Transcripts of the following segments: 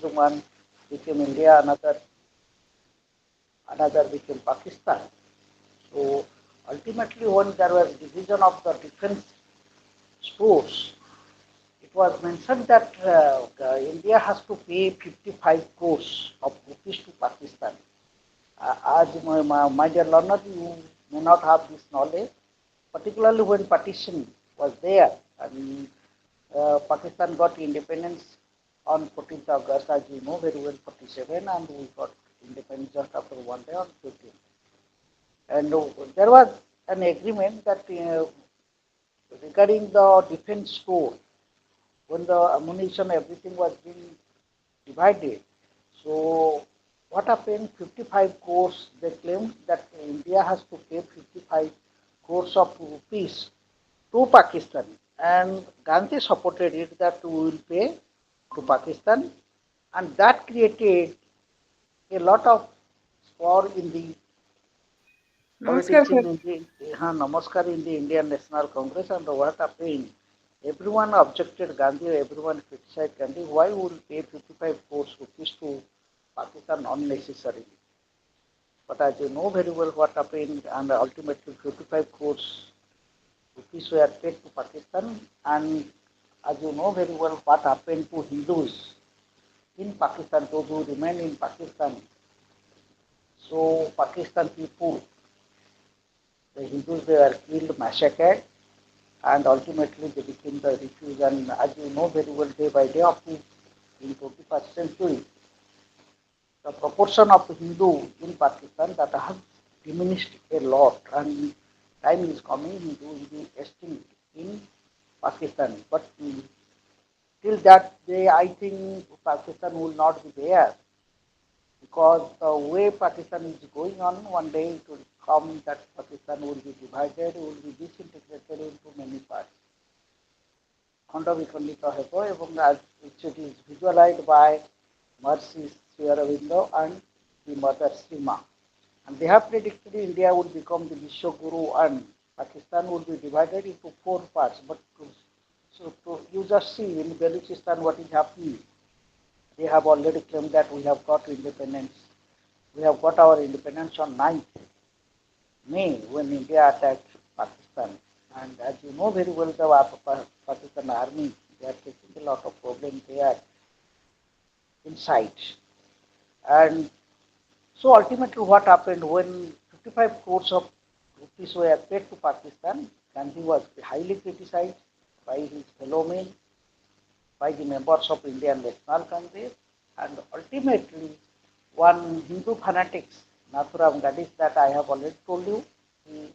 One became India, another became Pakistan. So ultimately, when there was division of the defense force, it was mentioned that India has to pay 55 crores of rupees to Pakistan. As my dear learner, you may not have this knowledge, particularly when partition was there and Pakistan got independence on 14th August, as you know very well, 47, and we got independence just after one day on 15th. And there was an agreement that regarding the defense store, when the ammunition, everything was being divided. So what happened? 55 crores. They claimed that India has to pay 55 crores of rupees to Pakistan, and Gandhi supported it that we will pay to Pakistan, and that created a lot of war in the Namaskar, politics sir. in the Namaskar in the Indian National Congress, and what happened? Everyone objected Gandhi, everyone criticized Gandhi. Why would pay 55 crores rupees to Pakistan unnecessarily? But as you know very well what happened, and ultimately 55 crores rupees were paid to Pakistan, and as you know very well what happened to Hindus in Pakistan, those who remain in Pakistan. So Pakistan people, the Hindus, they were killed, massacred, and ultimately they became the refuge. And as you know very well, day by day up to in 21st century, the proportion of Hindu in Pakistan that has diminished a lot, and time is coming Hindu will be extinct in Pakistan. But till that day, I think Pakistan will not be there because the way Pakistan is going on, one day it will come that Pakistan will be divided, will be disintegrated into many parts. খণ্ড বিখণ্ডিত ହେବ ଏବଂ which it is visualized by Mercy Sri Aurobindo and the Mother Srima. And they have predicted India would become the Vishwaguru and Pakistan would be divided into four parts. But you just see in Balochistan what is happening. They have already claimed that we have got independence. We have got our independence on 9th May when India attacked Pakistan. And as you know very well, the Pakistan army, they are facing a lot of problems there inside. And so ultimately what happened when 55 crores of rupees were paid to Pakistan, Gandhi was highly criticized by his fellow men, by the members of Indian National Congress, and ultimately one Hindu fanatics, Nathuram Gadis, that I have already told you, he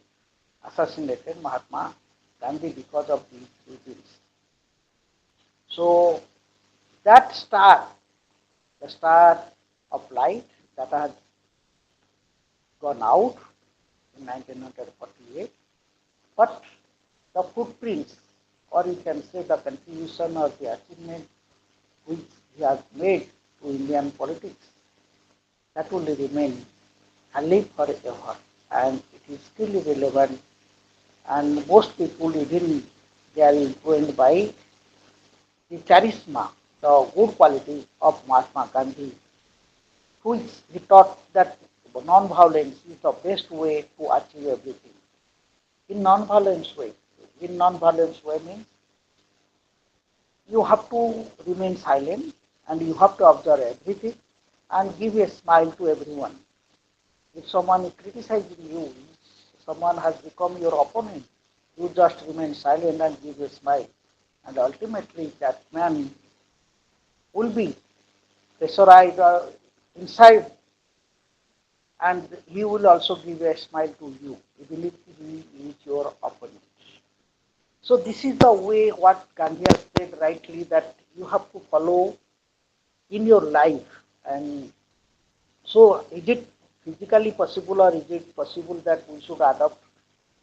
assassinated Mahatma Gandhi because of these reasons. So that star, the star of light that has gone out in 1948, but the footprints, or you can say the contribution or the achievement which he has made to Indian politics, that will remain and live forever. And it is still relevant. And most people, even they are influenced by the charisma, the good qualities of Mahatma Gandhi, which he taught that non-violence is the best way to achieve everything. In non-violence way, in non-violence way means you have to remain silent and you have to observe everything and give a smile to everyone. If someone is criticizing you, someone has become your opponent, you just remain silent and give a smile. And ultimately, that man will be pressurized inside, and he will also give a smile to you, even if he is your opponent. So this is the way what Gandhi has said rightly that you have to follow in your life. And so is it physically possible or is it possible that we should adopt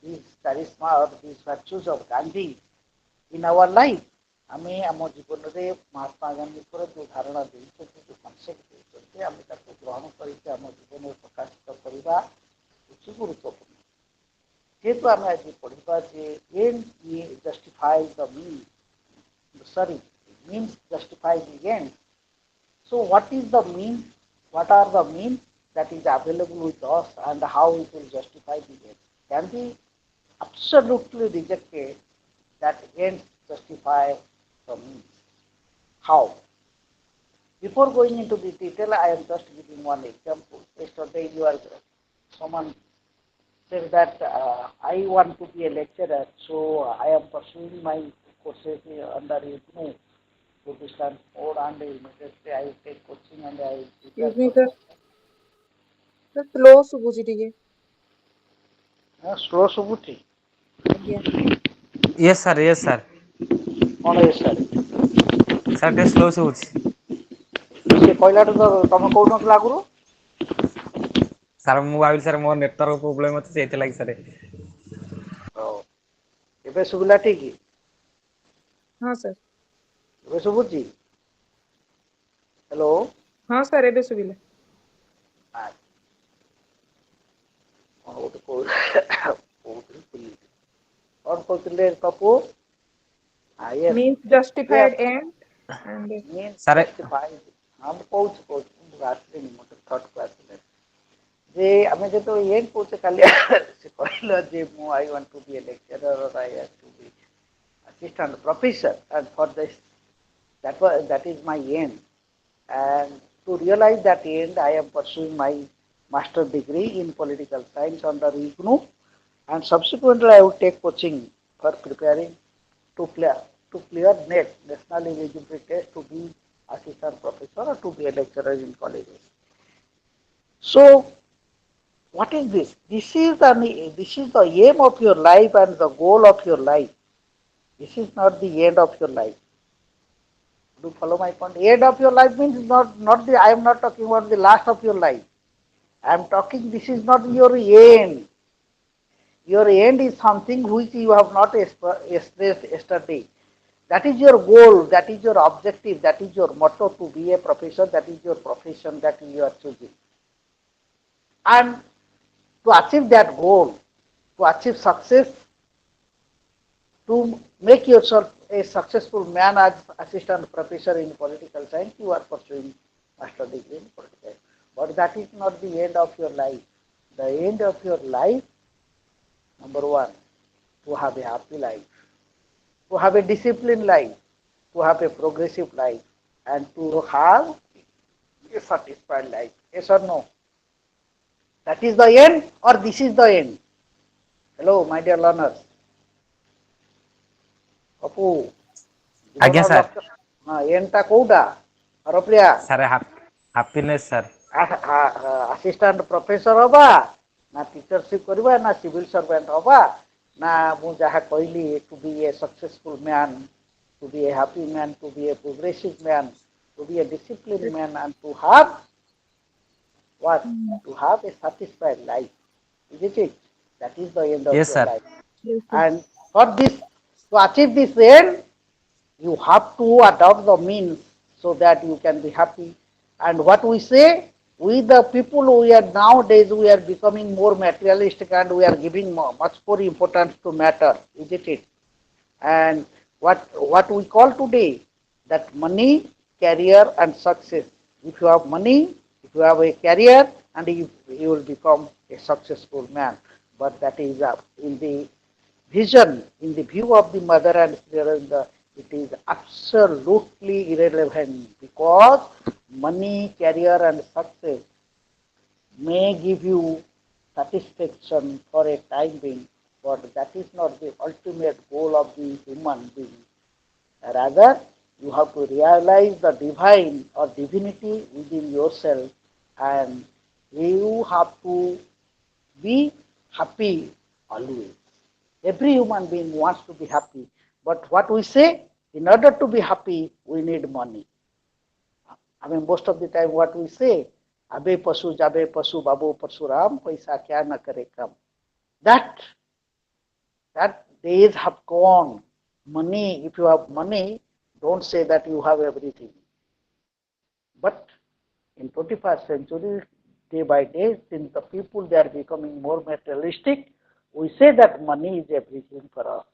these charisma or these virtues of Gandhi in our life? ଆମେ ଆମ ଜୀବନରେ ମହାତ୍ମା ଗାନ୍ଧୀଙ୍କର ଯେଉଁ ଧାରଣା ଦେଇଛନ୍ତି ଯେଉଁ concept ଦେଇଛନ୍ତି ଆମେ ତାକୁ ଗ୍ରହଣ କରିକି ଆମ ଜୀବନରେ ପ୍ରକାଶିତ କରିବା ହେଉଛି ଗୁରୁତ୍ୱପୂର୍ଣ୍ଣ। ଯେହେତୁ ଆମେ ଆଜି ପଢ଼ିବା ଯେ end justify the mean, sorry means justify the end. So what is the means? What are the means that is available with us and how it will justify the end? Gandhi absolutely rejected that ends justify the means. How? Before going into the detail, I am just giving one example. Yesterday, someone said that I want to be a lecturer, so I am pursuing my courses under to distance mode, and immediately I take coaching and I prepare Excuse me, for sir. The slow ଶୁଭୁଛି ଟିକେ slow subuti. ଆଜ୍ଞା Yes, sir. କଣ ଏ sir Sir, ଟିକେ slow ଶୁଭୁଛି। ସେ କହିଲାଠୁ ତ ତମେ କହୁନଥିଲ ଆଗରୁ। ସାର୍ ମୁଁ ଭାବିଲି ସାର୍ ମୋ ନେଟୱାର୍କ ପ୍ରୋବ୍ଲେମ୍ ଅଛି ସେଇଥିଲାଗି ସାର୍। ହଉ ଏବେ ଶୁଭିଲା ଠିକ୍? ହଁ ସାର୍ ଏବେ ଶୁଭୁଛି? ହ୍ୟାଲୋ। ହଁ ସାର୍ ଏବେ ଶୁଭିଲା। କଣ ଗୋଟେ କହୁଥିଲି କଣ କହୁଥିଲେ Papu? Yes. means Yes. justified end and Means sir justified. ହଁ ମୁଁ କହୁଛି ମୁଁ ଆସିଲିନି ମୋତେ ଥଟକୁ ଆସିଲାନି ଯେ ଆମେ ଯେତେବେଳେ ଏଣ୍ଡ କହୁଛେ କାଲି ସେ କହିଲା ଯେ ମୁଁ I want to be A lecturer I have to B assistant professor and for this that is my end and to realize that end I am pursuing my master degree in political science under IGNU and subsequently I will take coaching for preparing to clear NET national eligibility test to be assistant professor or to be a lecturer in colleges. So what is this? This is the aim of your life and the goal of your life. This is not the end of your life. Do you follow my point? End of your life means not the. I am not talking about the last of your life. I am talking. This is not your end. Your end is something which you have not expressed yesterday. That is your goal. That is your objective. That is your motto to be a professor. That is your profession that you are choosing. And to achieve that goal, to achieve success, to make yourself a successful man as assistant professor in political science, you are pursuing master degree in political science. But that is not the end of your life. The end of your life, number one, to have a happy life, to have a disciplined life, to have a progressive life, and to have a satisfied life. Yes or no? That is the end, or this is the end? Hello, my dear learners. Apu, ଆଜ୍ଞା ଜୀବନର sir. ଲକ୍ଷ୍ୟ ଏଣ୍ଡଟା କୋଉଟା? Harapriya sir happiness sir. Assistant professor ହବା ନା teachership କରିବା ନା civil servant ହବା ନା ମୁଁ ଯାହା କହିଲି to be a successful man, to be a happy man, to be a progressive man, to be a discipline man and to have what? To have a satisfied life. Isn't it? That is the end of Yes, your sir. life. yes sir And for this, to achieve this end, you have to adopt the means so that you can be happy. And what we say, we the people we are nowadays we are becoming more materialistic and we are giving much more importance to matter, isn't it? And what we call today that money, career, and success. If you have money, if you have a career, and you will become a successful man. But that is in the vision, in the view of the mother and father, it is absolutely irrelevant because money, career, and success may give you satisfaction for a time being, but that is not the ultimate goal of the human being. Rather, you have to realize the divine or divinity within yourself and you have to be happy always. Every human being wants to be happy, but what we say, in order to be happy, we need money. I mean, most of the time, what we say, abe pasu, jabe pasu, babu parsuram, paisa kya na kare kam. That that days have gone. Money, if you have money, don't say that you have everything. But in 21st century, day by day, since the people they are becoming more materialistic, we say that money is everything for us.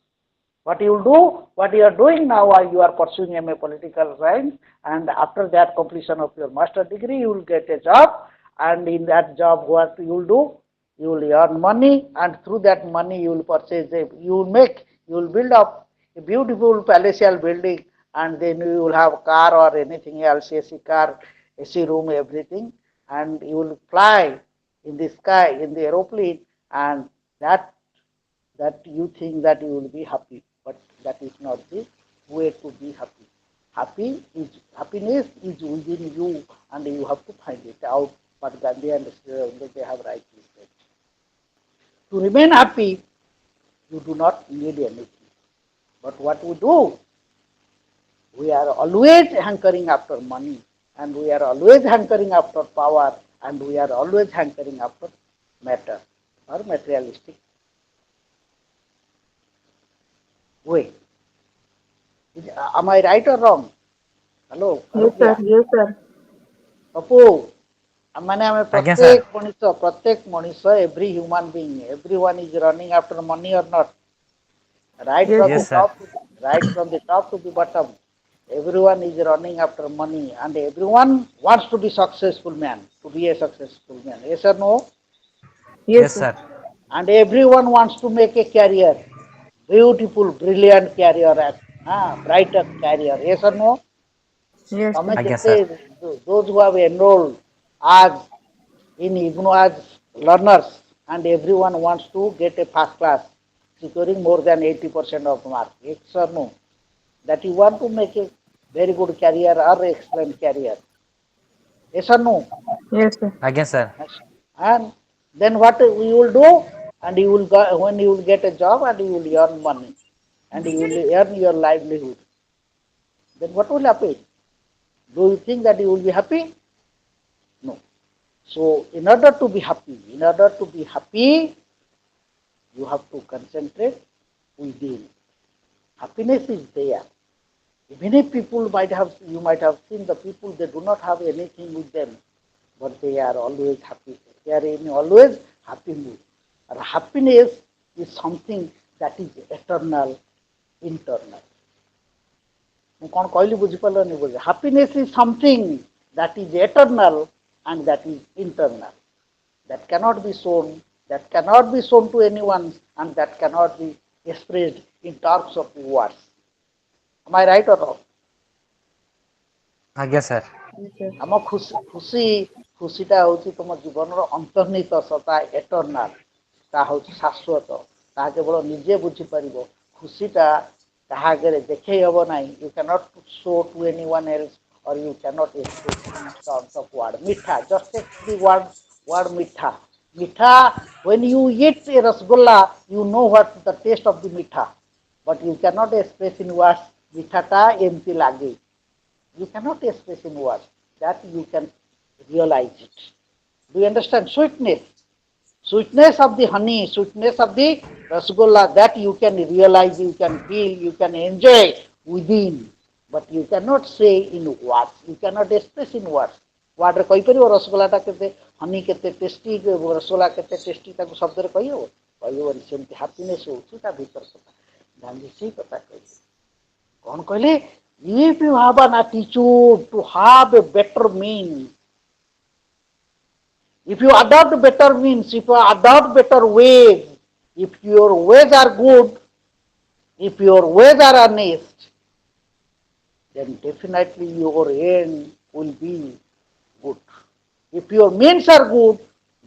What you will do, what you are doing now, you are pursuing MA Political Science, and after that completion of your master degree, you will get a job, and in that job, what you will do, you will earn money, and through that money, you will purchase, you will make, you will build up a beautiful palatial building, and then you will have a car or anything else, AC car, AC room, everything, and you will fly in the sky, in the aeroplane, and that you think that you will be happy, but that is not the way to be happy. Happiness is within you, and you have to find it out. But Gandhi and they have rightly said. To remain happy, you do not need anything. But what we do, we are always hankering after money, and we are always hankering after power, and we are always hankering after matter or materialistic way. Am I right or wrong? Hello, Yes, sir. Arugya. Yes, sir. Papu, ମାନେ ଆମେ ଆଜ୍ଞା sir ପ୍ରତ୍ୟେକ ମଣିଷ every human being, everyone is running after money or not? Right Yes, from the sir. yes sir top, right from the top to the bottom, everyone is running after money, and everyone wants to be successful man, to be a successful man. Yes or no? Yes, yes sir. sir And everyone wants to make a career, beautiful, brilliant career, brighter career. Yes or no? Yes, ତମେ sir. ଆଜ୍ଞା କେତେ sir those who have enrolled as in IGNOU as learners, and everyone wants to get a first class, securing more than 80% of mark. Yes or no? That you want to make a very good career or excellent career. Yes or no? Yes, sir. ଆଜ୍ଞା sir And then what you will do? And you will go, when you will get a job and you will earn money and you will earn your livelihood. Then what will happen? Do you think that you will be happy? No. So in order to be happy, you have to concentrate within. Happiness is there. Many people might have, you might have seen the people, they do not have anything with them, but they are always happy. They are in always happy mood. And happiness is something that is eternal, internal. ମୁଁ କ'ଣ କହିଲି ବୁଝିପାରିଲନି ବୋଧେ? Happiness is something that is eternal and that is internal. That cannot be shown, that cannot be shown to anyone, and that cannot be expressed in terms of words. Am I right or not? ଆଜ୍ଞା sir Yes, sir. ଆମ ଖୁସିଟା ହେଉଛି ତୁମ ଜୀବନର ଅନ୍ତର୍ନିହିତ ସତ୍ତା, ଏଟର୍ନାଲ, ତାହା ହେଉଛି ଶାଶ୍ୱତ, ତାହା କେବଳ ନିଜେ ବୁଝିପାରିବ। ଖୁସିଟା କାହା ଆଗରେ ଦେଖେଇ ହେବ ନାହିଁ। You can't show to anyone else or you cannot express in terms of word. Mitha, just take the word mitha. Mitha, when you eat a rasgulla, you know what the taste of the mitha, but you cannot express in words mitha ta emti lage. You cannot express in words that you can realize it. Do you understand? Sweetness of the honey, sweetness of the rasgulla, that you can realize, you can feel, you can enjoy within, but you cannot say in words, you cannot express in words. Word ରେ କହିପାରିବ ରସଗୋଲାଟା କେତେ honey କେତେ tasty, rasgulla କେତେ tasty, ତାକୁ ଶବ୍ଦରେ କହିହେବ? କହିହେବନି। ସେମିତି ହାପିନେସ୍ ହେଉଛି ତା ଭିତର କଥା। ଗାନ୍ଧୀ ସେଇ କଥା କହିଲେ। କ'ଣ କହିଲେ? If you have an attitude to have a better means, if you adopt better means, if you adopt better ways, if your ways are good, if your ways are honest, then definitely your end will be good. If your means are good,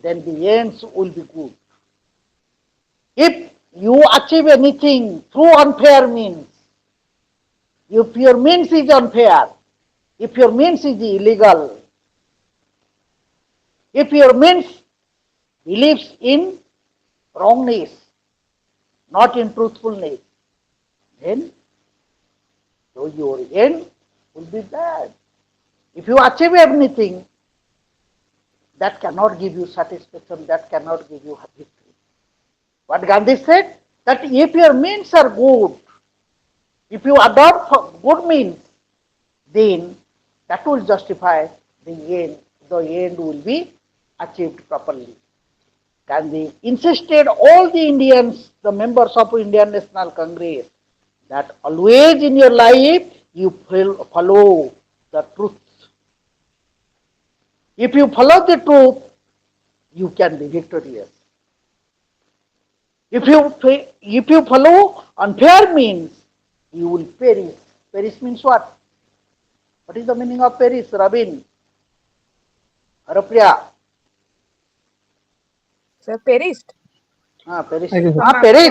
then the ends will be good. If you achieve anything through unfair means, if your means is unfair, if your means is illegal, if your means believes in wrongness, not in truthfulness, then your end will be bad. If you achieve anything, that cannot give you satisfaction, that cannot give you victory. What Gandhi said, that if your means are good, if you adopt good means, then that will justify the end. The end will be achieved properly. Gandhi insisted all the Indians, the members of Indian National Congress, that always in your life you follow the truth. If you follow the truth, you can be victorious. If you follow unfair means, you will perish. Perish means what? What is the meaning of perish, Rabin? Harapriya? Sir, perished. Perish. ଆଜ୍ଞା sir Perish.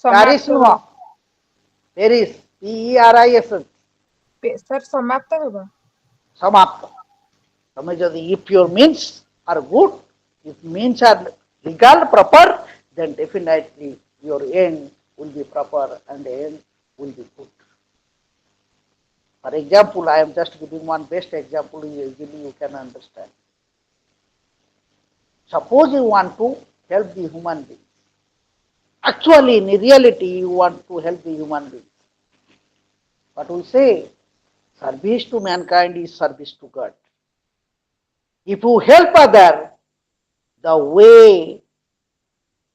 Perish समाप्त ନୁହଁ. Perish. Perish. sir समाप्त होगा. समाप्त. ତମେ ଯଦି if your means are good, if means are legal, proper, then definitely your end will be proper and the end will be good. For example, I am just giving one best example, easily you can understand. Suppose you want to help the human being. Actually, in reality, you want to help the human being. But we say, service to mankind is service to God. If you help other, the way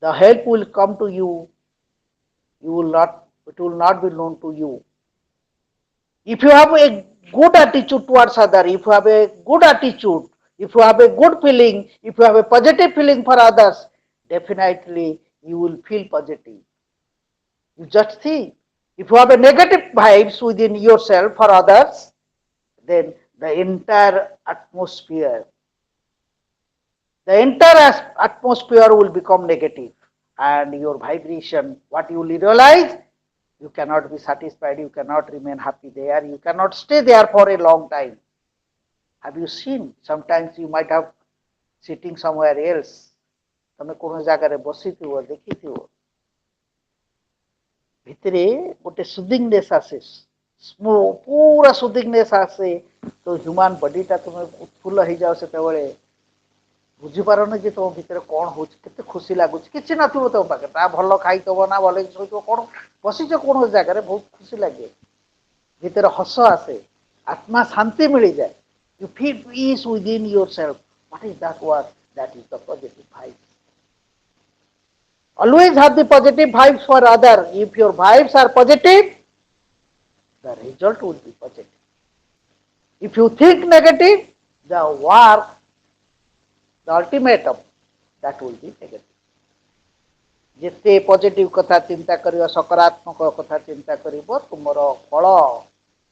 the help will come to you, it will not be known to you. If you have a good attitude towards other, if you have a good attitude, if you have a good feeling, if you have a positive feeling for others, definitely you will feel positive. You just think, if you have a negative vibes within yourself for others, then the entire atmosphere will become negative, and your vibration, what you will realize, you cannot be satisfied, you cannot remain happy there, you cannot stay there for a long time. Have you seen? Sometimes you might have sitting somewhere else. ତମେ କୌଣସି ଜାଗାରେ ବସିଥିବ ଦେଖିଥିବ ଭିତରେ ଗୋଟେ ସୁଦିଂନେସ୍ ଆସେ, ପୁରା ସୁଦିଂନେସ୍ ଆସେ, ତ ହ୍ୟୁମାନ ବଡିଟା ତମେ ଉତ୍ଫୁଲ୍ଲ ହେଇଯାଅ ସେତେବେଳେ ବୁଝିପାରୁନି ଯେ ତମ ଭିତରେ କ'ଣ ହଉଛି, କେତେ ଖୁସି ଲାଗୁଛି, କିଛି ନଥିବ ତମ ପାଖରେ, ନା ଭଲ ଖାଇଥିବ ନା ଭଲ ଶୋଇଥିବ, କ'ଣ ବସିଛ କୌଣସି ଜାଗାରେ, ବହୁତ ଖୁସି ଲାଗେ, ଭିତରେ ହସ ଆସେ, ଆତ୍ମା ଶାନ୍ତି ମିଳିଯାଏ. You feel peace within yourself. What is that word? That is the positive vibe. Always have the positive vibes for other. If your vibes are positive, the result will be positive. If you think negative, the work, the ultimatum, that will be negative. ଯେତେ positive କଥା ଚିନ୍ତା କରିବ, ସକାରାତ୍ମକ କଥା ଚିନ୍ତା କରିବ, ତୁମର ଫଳ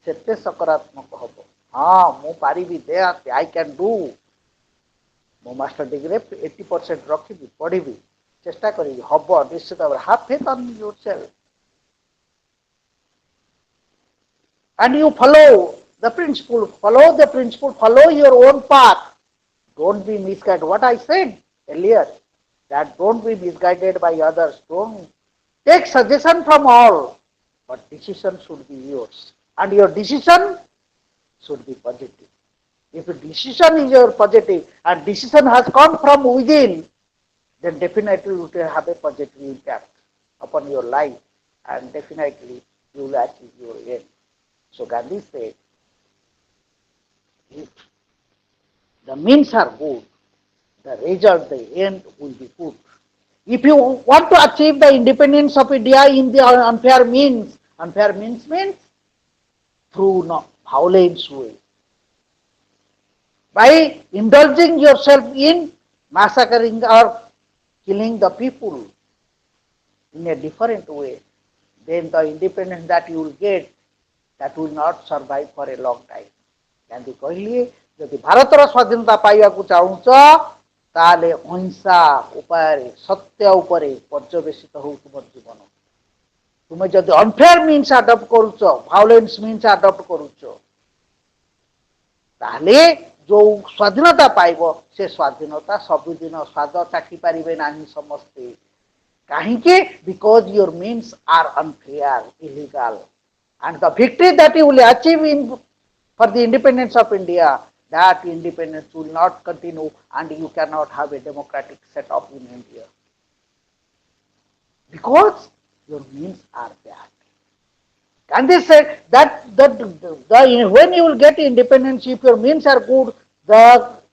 ସେତେ ସକାରାତ୍ମକ ହବ. ହଁ ମୁଁ ପାରିବି, ଆଇ କ୍ୟାନ୍ ଡୁ, ମୋ ମାଷ୍ଟର ଡିଗ୍ରୀରେ 80% ରଖିବି, ପଢ଼ିବି, ଚେଷ୍ଟା କରିବି, ହବ ନିଶ୍ଚିତ ଭାବରେ. Have faith on yourself and you follow the principle, follow your own path. Don't be misguided. What I said earlier, that don't be misguided by others. Don't take suggestion from all, but decision should be yours, and your decision should be positive. If a decision is your positive and decision has come from within, then definitely you will have a positive impact upon your life, and definitely you will achieve your end. So Gandhi said, if the means are good, the result, the end will be good. If you want to achieve the independence of India in the unfair means means through violence way. By indulging yourself in massacring or killing the people in a different way, then the independence that you will get, that will not survive for a long time. Gandhi କହିଲେ, ଯଦି ଭାରତର ସ୍ୱାଧୀନତା ପାଇବାକୁ ଚାହୁଁଛ, ତାହେଲେ ଅହିଂସା ଉପାୟରେ, ସତ୍ୟ ଉପରେ ପର୍ଯ୍ୟବେସିତ ହଉ ତୁମର ଜୀବନ. ତୁମେ ଯଦି ଅନଫେୟାର ମିନ୍ସ ଆଡପ୍ଟ କରୁଛ, ଭାଓଲେନ୍ସ ମିନ୍ସ ଆଡପ୍ଟ କରୁଛ, ତାହେଲେ ଯୋଉ ସ୍ୱାଧୀନତା ପାଇବ, ସେ ସ୍ୱାଧୀନତା ସବୁଦିନ ସ୍ୱାଦ ଚାଖି ପାରିବେ ନାହିଁ ସମସ୍ତେ. କାହିଁକି? Because your means R unfair, illegal. And the victory that you will achieve for the independence of India, that independence will not continue, and you cannot have a democratic setup in India. Because your means are bad. Gandhi said that when you will get independence, if your means are good,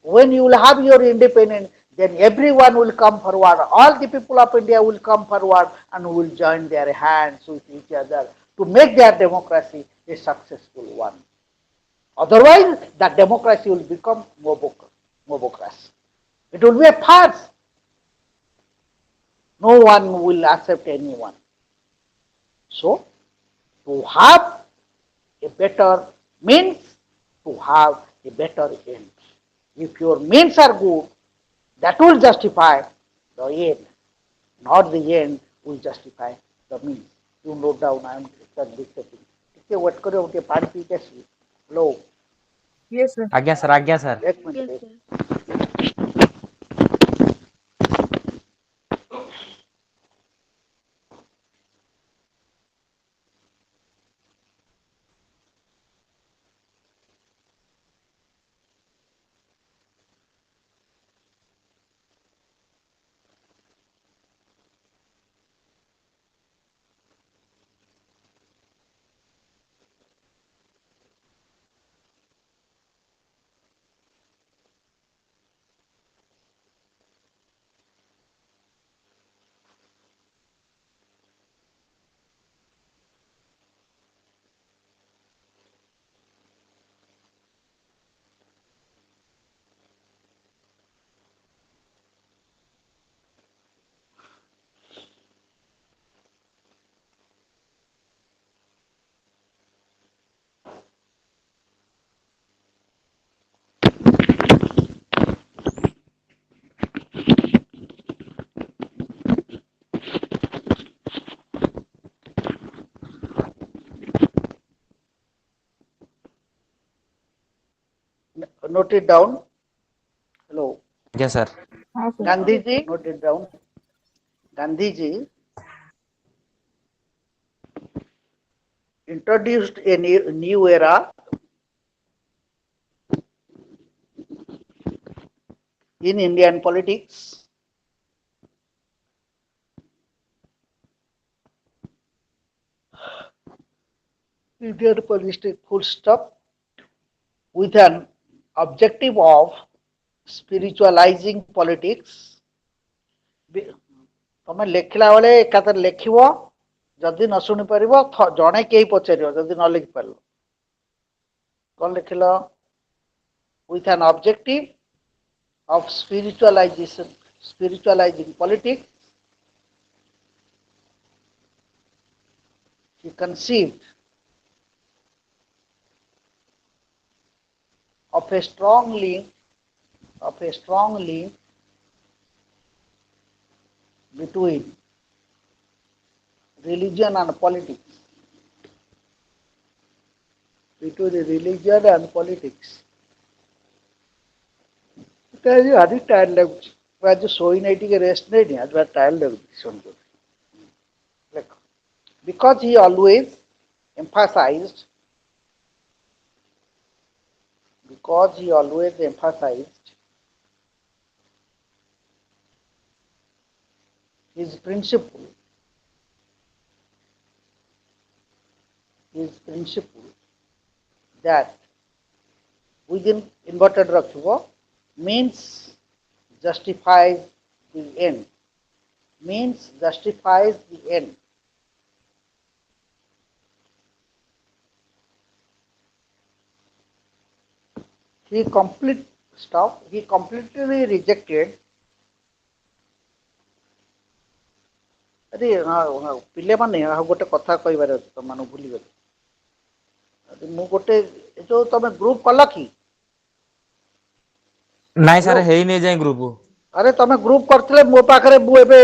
when you will have your independence, then everyone will come forward. All the people of India will come forward and will join their hands with each other to make their democracy a successful one. Otherwise, that democracy will become mobocracy. It will be a farce. No one will accept anyone. So, to have a better means, to have a better end. If your means are good, that will justify the end, not the end will justify the means. You note down, I am dictating. Okay, what करो उनके पानी P के लो Yes, sir. आज्ञा sir एक minute Yes, sir. note it down. Hello. आज्ञा sir हाँ sir. Gandhi ji, note it down. Gandhi ji introduced a new era in Indian politics. Indian politics full stop with an objective of spiritualizing politics. ତମେ ଲେଖିଲା ବେଳେ ଏକାଥରେ ଲେଖିବ ଯଦି ନ ଶୁଣି ପାରିବ ଜଣେ କେହି ପଚାରିବ ଯଦି ନ ଲେଖି ପାରିଲ କଣ ଲେଖିଲ with an objective of spiritualizing politics he conceived of a strong link between religion and politics. भारी टायर लगुच आज सोई नहीं टिके रेस्ट नहीं आज भारी टायर लगुच सुन को देखो because he always emphasized his principle that within inverted rakhibo means justifies the end. He completely rejected. अरे पिले माने गोटे कथा कहबार अछि तुम माने भूली गली मु गोटे जो तमे ग्रुप कल कि ନାଇଁ ସାର୍ ହେଇନି ଯାଇ ଗ୍ରୁପ अरे तमे ग्रुप करथिले मो पाखरे मु एबे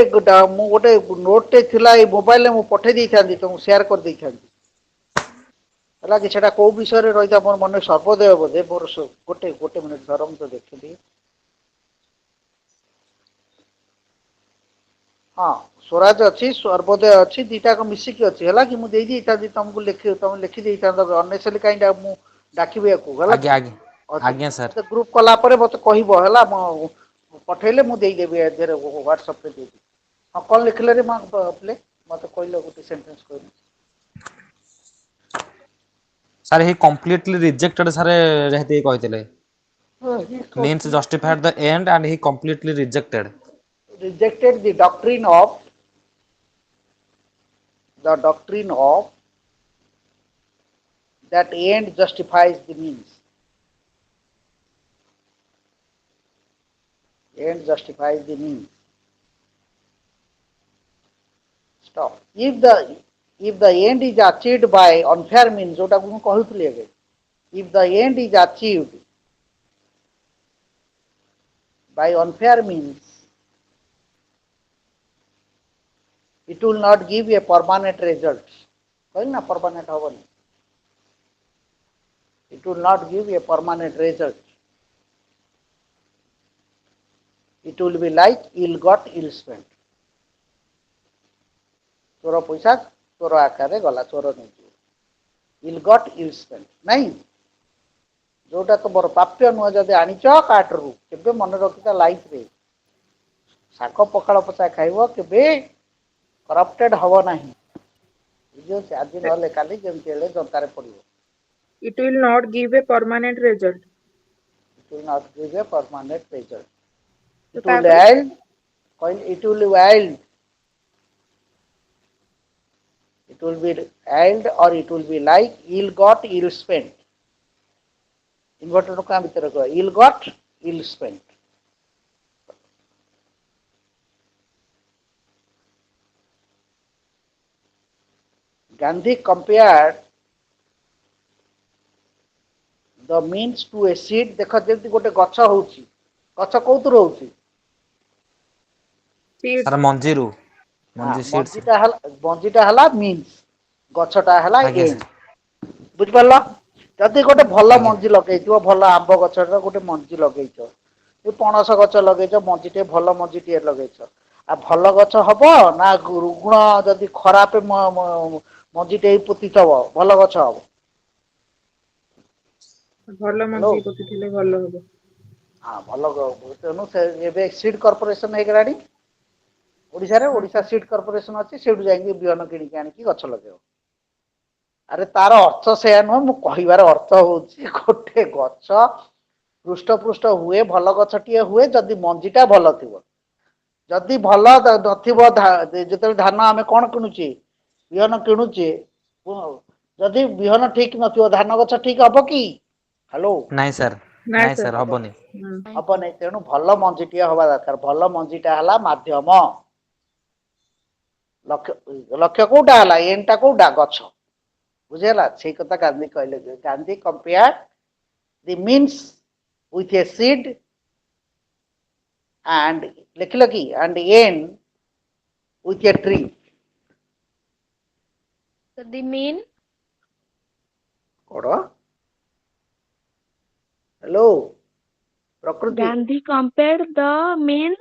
मु गोटे नोट टे थिला ए मोबाइल रे मु पठे दै थांदी तुम शेयर कर दै थांदी हला कि सेटा को विषय रे रहिता मोर मन सर्वोदय बोधे मोर गोटे मिनिट धरम तो देखिली हाँ स्वराज अच्छी सर्वोदय अच्छी दीटा को मिसिकी अच्छी है कि मुझे दी था तुमको लिखी दी था अननेसेसरी काइंड मु डाकिबे को हला आज्ञा सर मते ग्रुप कला परे मते कहबो हला म पठेले मु देई देबे एधरे व्हाट्सएप पे देबी हां कोन लिखले रे मा अपले मते कहलो गोटे सेंटेंस कहू सर ही कंप्लीटली रिजेक्टेड सर रहते कहतिले means justified the end and he completely rejected the doctrine of that end justifies the means. End justifies the means. Stop. If the end is achieved by unfair means, if the end is achieved by unfair means, it will not give a permanent result. Permanent होगा It will not give a permanent result. It will be like ill got, ill spent. चोर पैसा चोर आकार गला चोर नहीं इल गट इल spent नहीं जोटा तुम प्राप्य नुह जब आनीच काटरू के मन रखी लाइफ रे शाग पखाड़ पचा खाइब के करप्टेड हम ना आज ना काली जमी जनतार पड़ो It will not give a permanent result. It will not give a permanent result. So It will yield, it will yield, it will be yield or it will be like ill got, ill spent. Inverted काम भीतर को ill got, ill spent. Gandhi compared the means to a seed. देखो जल्दी गोटे गच्छ होउची गच्छ कोउतुर होउची seeds. सर मंजीरू मंजी सीड्स मंजीटा हला मीन्स गच्छटा हला आज्ञा एंड सर बुझ परला जदि गोटे भल आज्ञा मंजी लगेइथिबो भल आंब गच्छटा गोटे मंजी लगेइछ ए पणस गच्छ लगेइछ मंजीटे भल मंजीटे लगेइछ आ भल गच्छ हबो ना गुण जदि खराब मंजीटे पोतिथबो भल गच्छ हबो ଭଲ ମଞ୍ଜି ପୋତିଥିଲେ ଭଲ ହବ हाँ भल तेणु से सीड कॉर्पोरेशन हेगलानी ओडिशा रे ओडिशा सीड कॉर्पोरेशन अच्छी से जाइए बिहन किणिक आनिकी गछ लगे अरे तार अर्थ से नुह मु कहबार अर्थ हूँ गोटे गछ पृष्ठपृष्ठ हुए भल गछटे हुए जदि मंजीटा भल थी जदि भल नथिबो धान आम कौन किणुचे बिहन किणुचे जदि बिहन ठीक नथिबो धान गछ ठीक हम कि हेलो नहीं सर ନାଇଁ नहीं sir सर हबनी हम नहीं तेणु भल मंजीटे हवा दरकार भल मंजीटा है माध्यम लक्ष्य कौटा है एंडटा कौटा गछ बुझेगा से कथा गांधी कहले Gandhi compare the means with a seed and लिखल कि and and with a tree The mean कौन हेलो प्रकृति Gandhi compared the means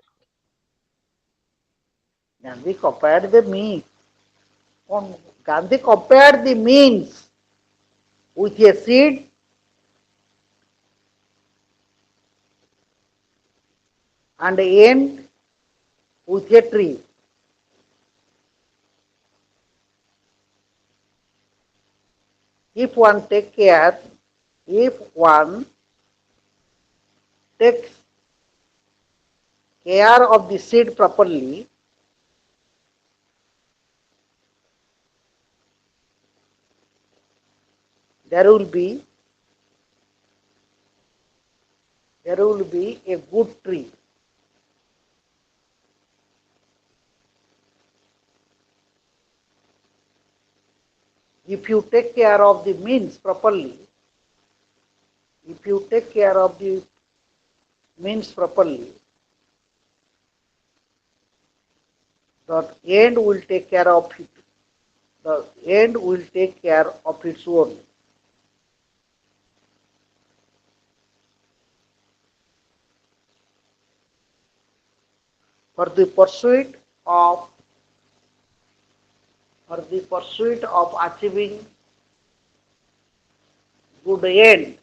Gandhi compared the means कौन Gandhi compared the means with a seed and end with a tree. If one takes care of the seed properly, there will be a good tree. If you take care of the means properly, the end will take care of it. The end will take care of its own. For the pursuit of achieving good end,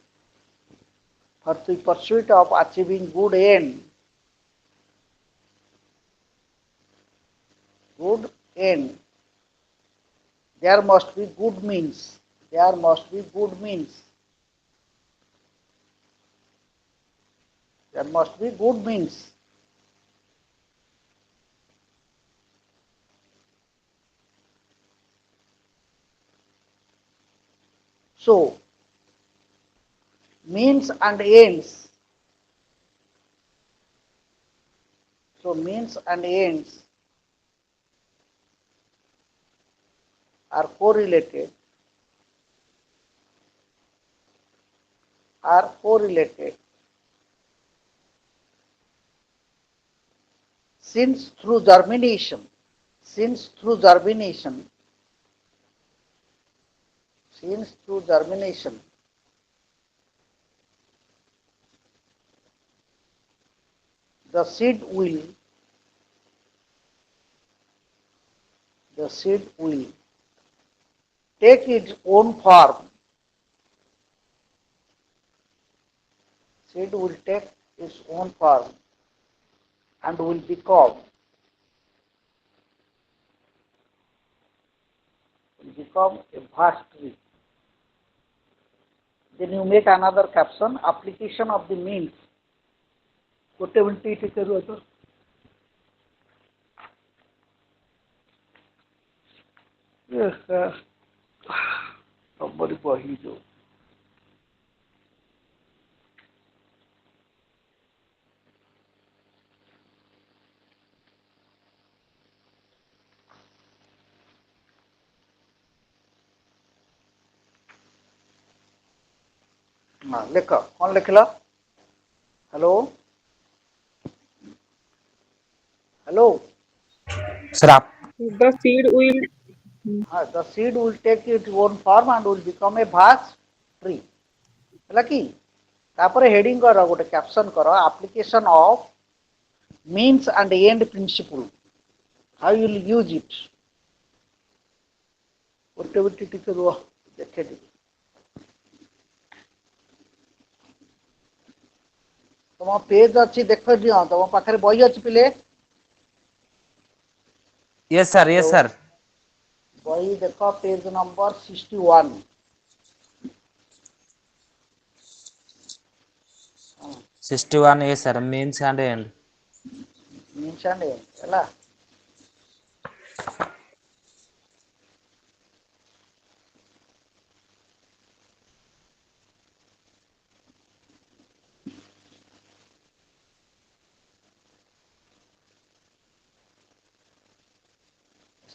there must be good means. So, means and ends. So, means and ends are correlated. Since through germination, since through germination, the seed will take its own form. Seed will take its own form and will become a vast tree. Then you make another caption, application of the means. Yes, somebody କହିજો ଲେଖ କଣ ଲେଖିଲ hello hello sir The seed will. the seed will take its own form and will become a vast tree ହେଲା କି ତାପରେ heading କର ଗୋଟେ caption କର application of means and end principle how you will use it ଗୋଟେ minute ଟିକେ ରୁହ ଦେଖେ ଟିକେ ତମ ପେଜ ଅଛି ଦେଖ ଦିଅ ତମ ପାଖରେ ବହି ଅଛି ପିଲେ yes sir ବହି ଦେଖ ପେଜ number 61 61 yes sir means and end means and end ହେଲା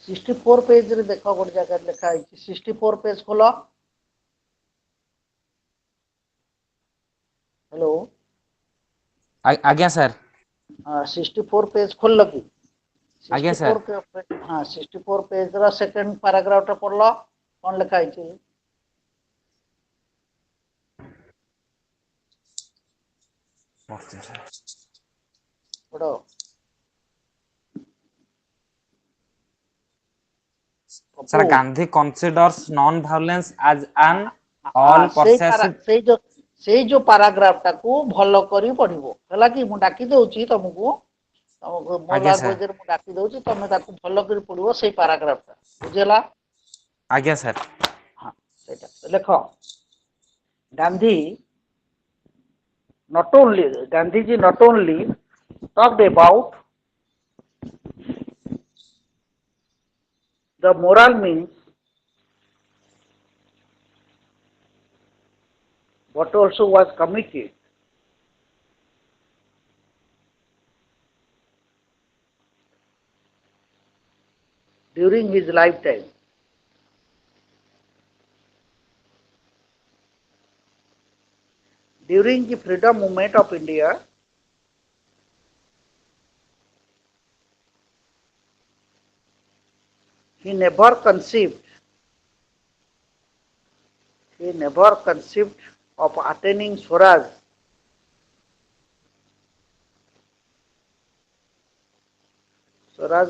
64 पेज रे देखो गोटे जगह लिखा है 64 पेज खोलो हेलो आज्ञा सर 64 पेज खोल कि आज्ञा सर 64 हाँ 64 पेज रा सेकंड पैराग्राफ टा पढ़लो कौन लिखा है पढ़ो Sir, Gandhi considers non-violence as an all pervasive. ସେଇ जो पैराग्राफ टाकू भलो करी पढ़िबो हला कि मु डाकी दउची तुमको तुमको आज्ञा मोलार सर बजेर मु डाकी दउची तमे ताकू भलो करी पढ़िबो सेई पैराग्राफ टा बुझेला आज्ञा सर हां सेटा देखो Gandhiji not only talked about the moral means but also was committed during his lifetime during the freedom movement of India he never conceived of attaining Swaraj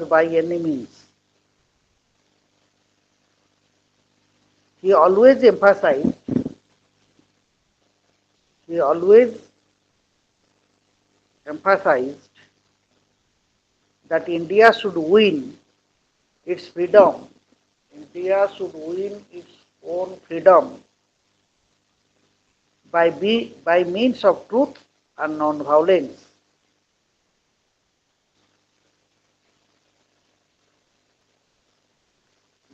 by any means. He always emphasized that India should win its freedom. India should win its own freedom by means of truth and non-violence.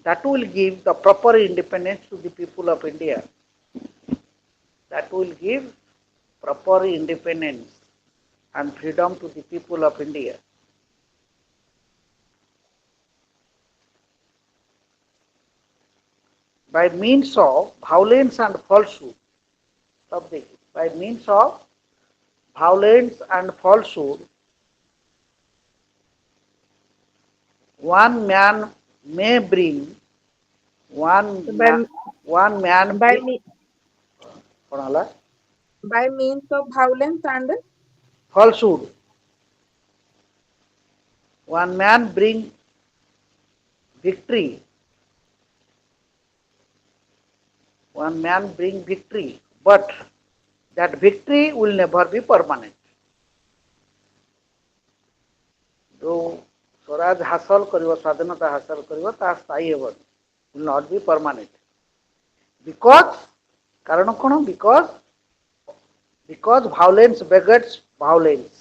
That will give the proper independence to the people of India. that will give proper independence and freedom to the people of India. By means of violence and falsehood, by means of violence and falsehood, one man may bring one by man, one man by me by means of violence and falsehood. One man bring victory. One man bring victory, but that victory will never be permanent. जो स्वराज हासिल करिवो स्वाधीनता हासिल करिवो ता स्थायी Hepburn will not be permanent. Because कारण कोन because violence begets violence.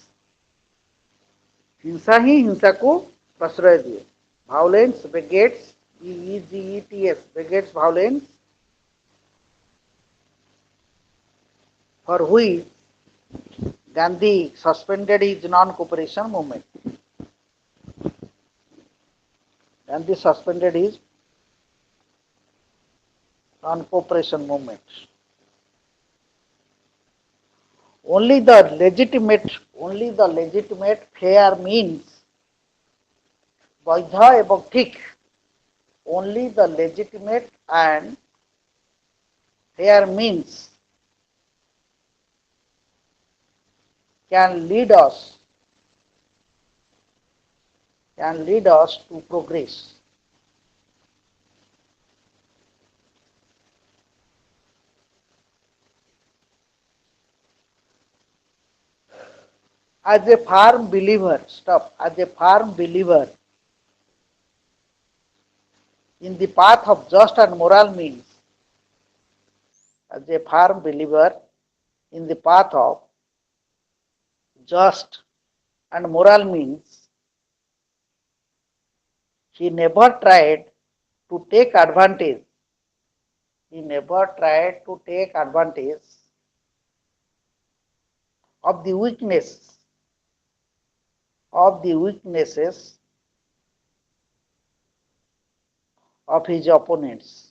हिंसा ही हिंसा को प्रश्रय दिए. Violence begets begets violence, for which Gandhi suspended his non-cooperation movement. Gandhi suspended his non-cooperation movement. Only the legitimate fair means বৈধ এবং ঠিক, only the legitimate and fair means can lead us to progress. As a firm believer in the path of just and moral means, as a firm believer in the path of just and moral means, he never tried to take advantage. Of the weaknesses of his opponents.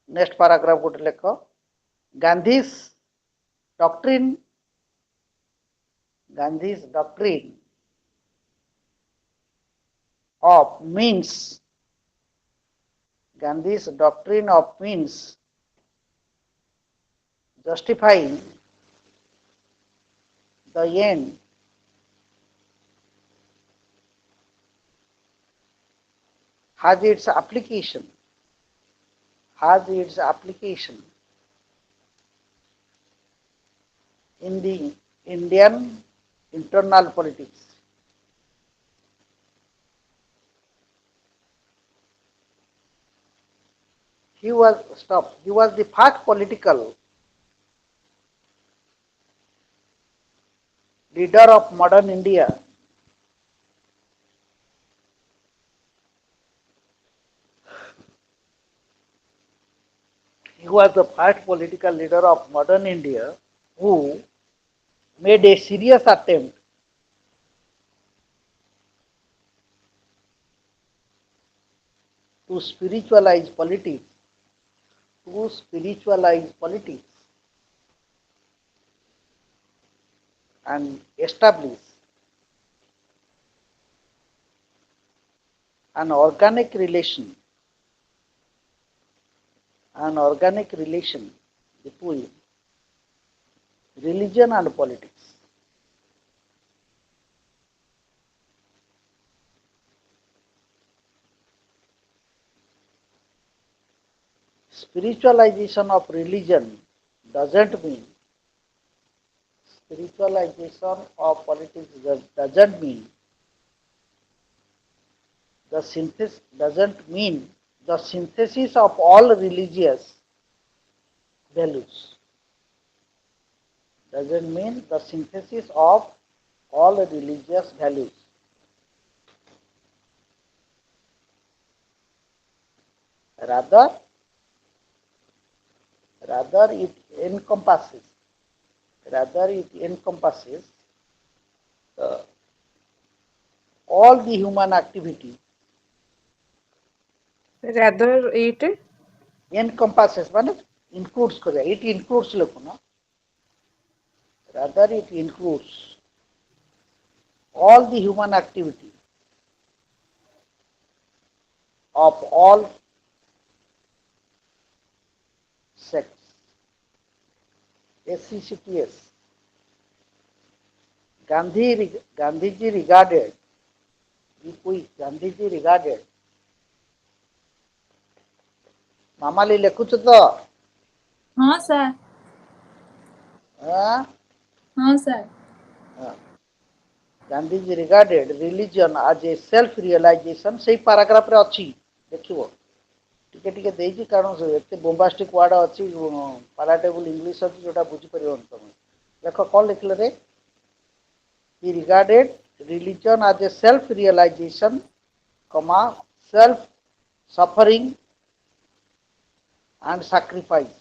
Next paragraph gote lekho. Gandhi's doctrine of means justifying the end has its application in the Indian internal politics. He was the first political leader of modern India. He was the first political leader of modern India who made a serious attempt to spiritualize politics and establish an organic relation between religion and politics. Spiritualization of religion doesn't mean spiritualization of politics doesn't mean the synthesis of all religious values. doesn't mean the synthesis of all religious values. Rather, it encompasses uh, all the human activity. Rather, it Encompasses মানে includes করে, it includes লেখো না, rather it includes all the human activity of all sects. SCCTS. Gandhiji regarded, Mamali ଲେଖୁଛ ତ? हाँ sir. ଆଁ? हाँ sir. Gandhiji regarded religion as a self-realization. ସେଇ ପାରାଗ୍ରାଫରେ ଅଛି, ଦେଖିବ ଟିକେ ଟିକେ ଦେଇଛି, କାରଣ ଏତେ ବୋମ୍ବାଷ୍ଟିକ ୱାର୍ଡ ଅଛି, ପାରାଟେବୁଲ ଇଂଲିଶ ଅଛି, ଯୋଉଟା ବୁଝିପାରିବନି ତମେ। ଦେଖ କ'ଣ ଲେଖିଲେ ରେ? He regarded religion as a self-realization, self-suffering and sacrifice.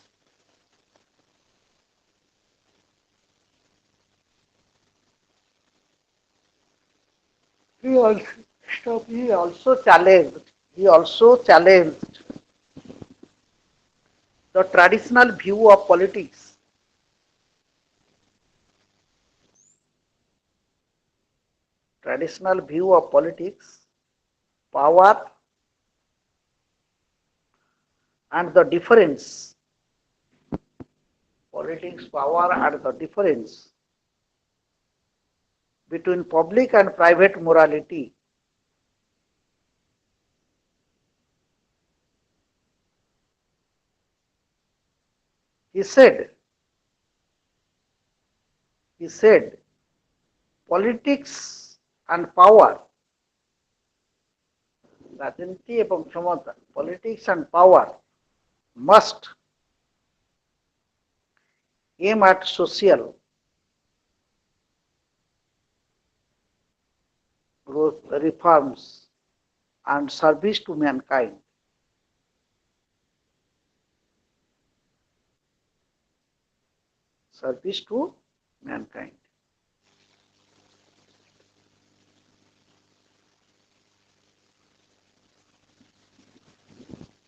He also challenged the traditional view of politics. Power and the difference. Power and the difference between public and private morality. He said, politics and power, ରାଜନୀତି ଏବଂ କ୍ଷମତା, politics and power must aim at social growth, reforms and service to mankind.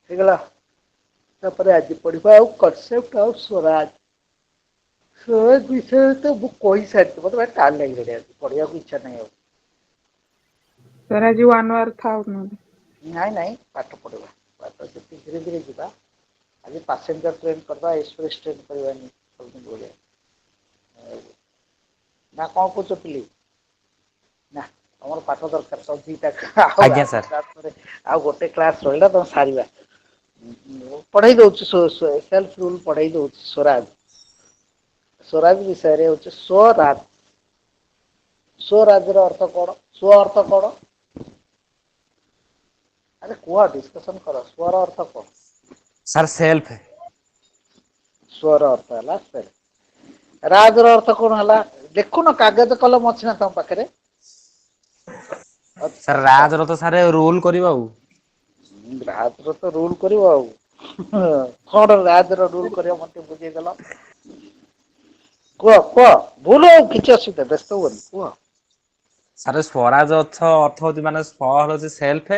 ହେଇଗଲା। ତାପରେ ଆଜି ପଢିବା ଆଉ concept ଆଉ ସ୍ୱରାଜ। ସ୍ୱରାଜ ବିଷୟରେ ତ ମୁଁ କହିସାରିଛି, ମତେ ଭାରି ଟାଇମ୍ ଲାଗିଲାଣି, ଆଜି ପଢିବାକୁ ଇଚ୍ଛା ନାହିଁ ଆଉ। sir ଆଜି 1 hour ଥାଉ ନହେଲେ। ନାଇଁ ପାଠ ପଢିବା, ପାଠ ଯେତେ ଧୀରେ ଧୀରେ ଯିବା। ଆଜି ପାସେଞ୍ଜର ଟ୍ରେନ୍ କରିବା, ଏକ୍ସପ୍ରେସ ଟ୍ରେନ୍ କରିବାନି ସବୁଦିନ ଭଳିଆ। ନା କ'ଣ କହୁଛ ପିଲି? ନା ତମର ପାଠ ଦରକାର ତ ଦିଟା, ଆଜ୍ଞା ସାର୍। ଆଉ ଗୋଟେ କ୍ଲାସ୍ ରହିଲା ତମେ ସାରିବା। ପଢେଇ ଦଉଛି, ସେଲ୍ଫ ରୁଲ୍ ପଢେଇ ଦଉଛି। ସ୍ୱରାଜ ବିଷୟରେ ହଉଛି ସ୍ୱରାଜ। ସ୍ୱରାଜର ଅର୍ଥ କ'ଣ? ସ୍ୱ ଅର୍ଥ କ'ଣ? ଆରେ କୁହ, ଡିସ୍କସନ କର। ସ୍ୱର ଅର୍ଥ କ'ଣ? Sir self. ସ୍ୱର ଅର୍ଥ ହେଲା ସେଲ୍ଫ। ରାଜର ଅର୍ଥ କ'ଣ ହେଲା? ଦେଖୁନ କାଗଜ କଲମ ଅଛି ନା ତମ ପାଖରେ? ସାର୍ ରାଜର ତ ସାର୍ ରୁଲ୍ କରିବ ଆଉ। ରାଜର ତ ରୁଲ୍ କରିବ ଆଉ। କ'ଣ ରାଜର ରୁଲ୍ କରିବ ମତେ ବୁଝେଇଦେଲ? କୁହ ଭୁଲ ଆଉ କିଛି ଅସୁବିଧା, ବ୍ୟସ୍ତ ହୁଅନି, କୁହ। ସାର୍ ସ୍ୱରାଜ ଅର୍ଥ ହଉଛି ମାନେ ସ୍ୱ ହଉଛି ସେଲ୍ଫ,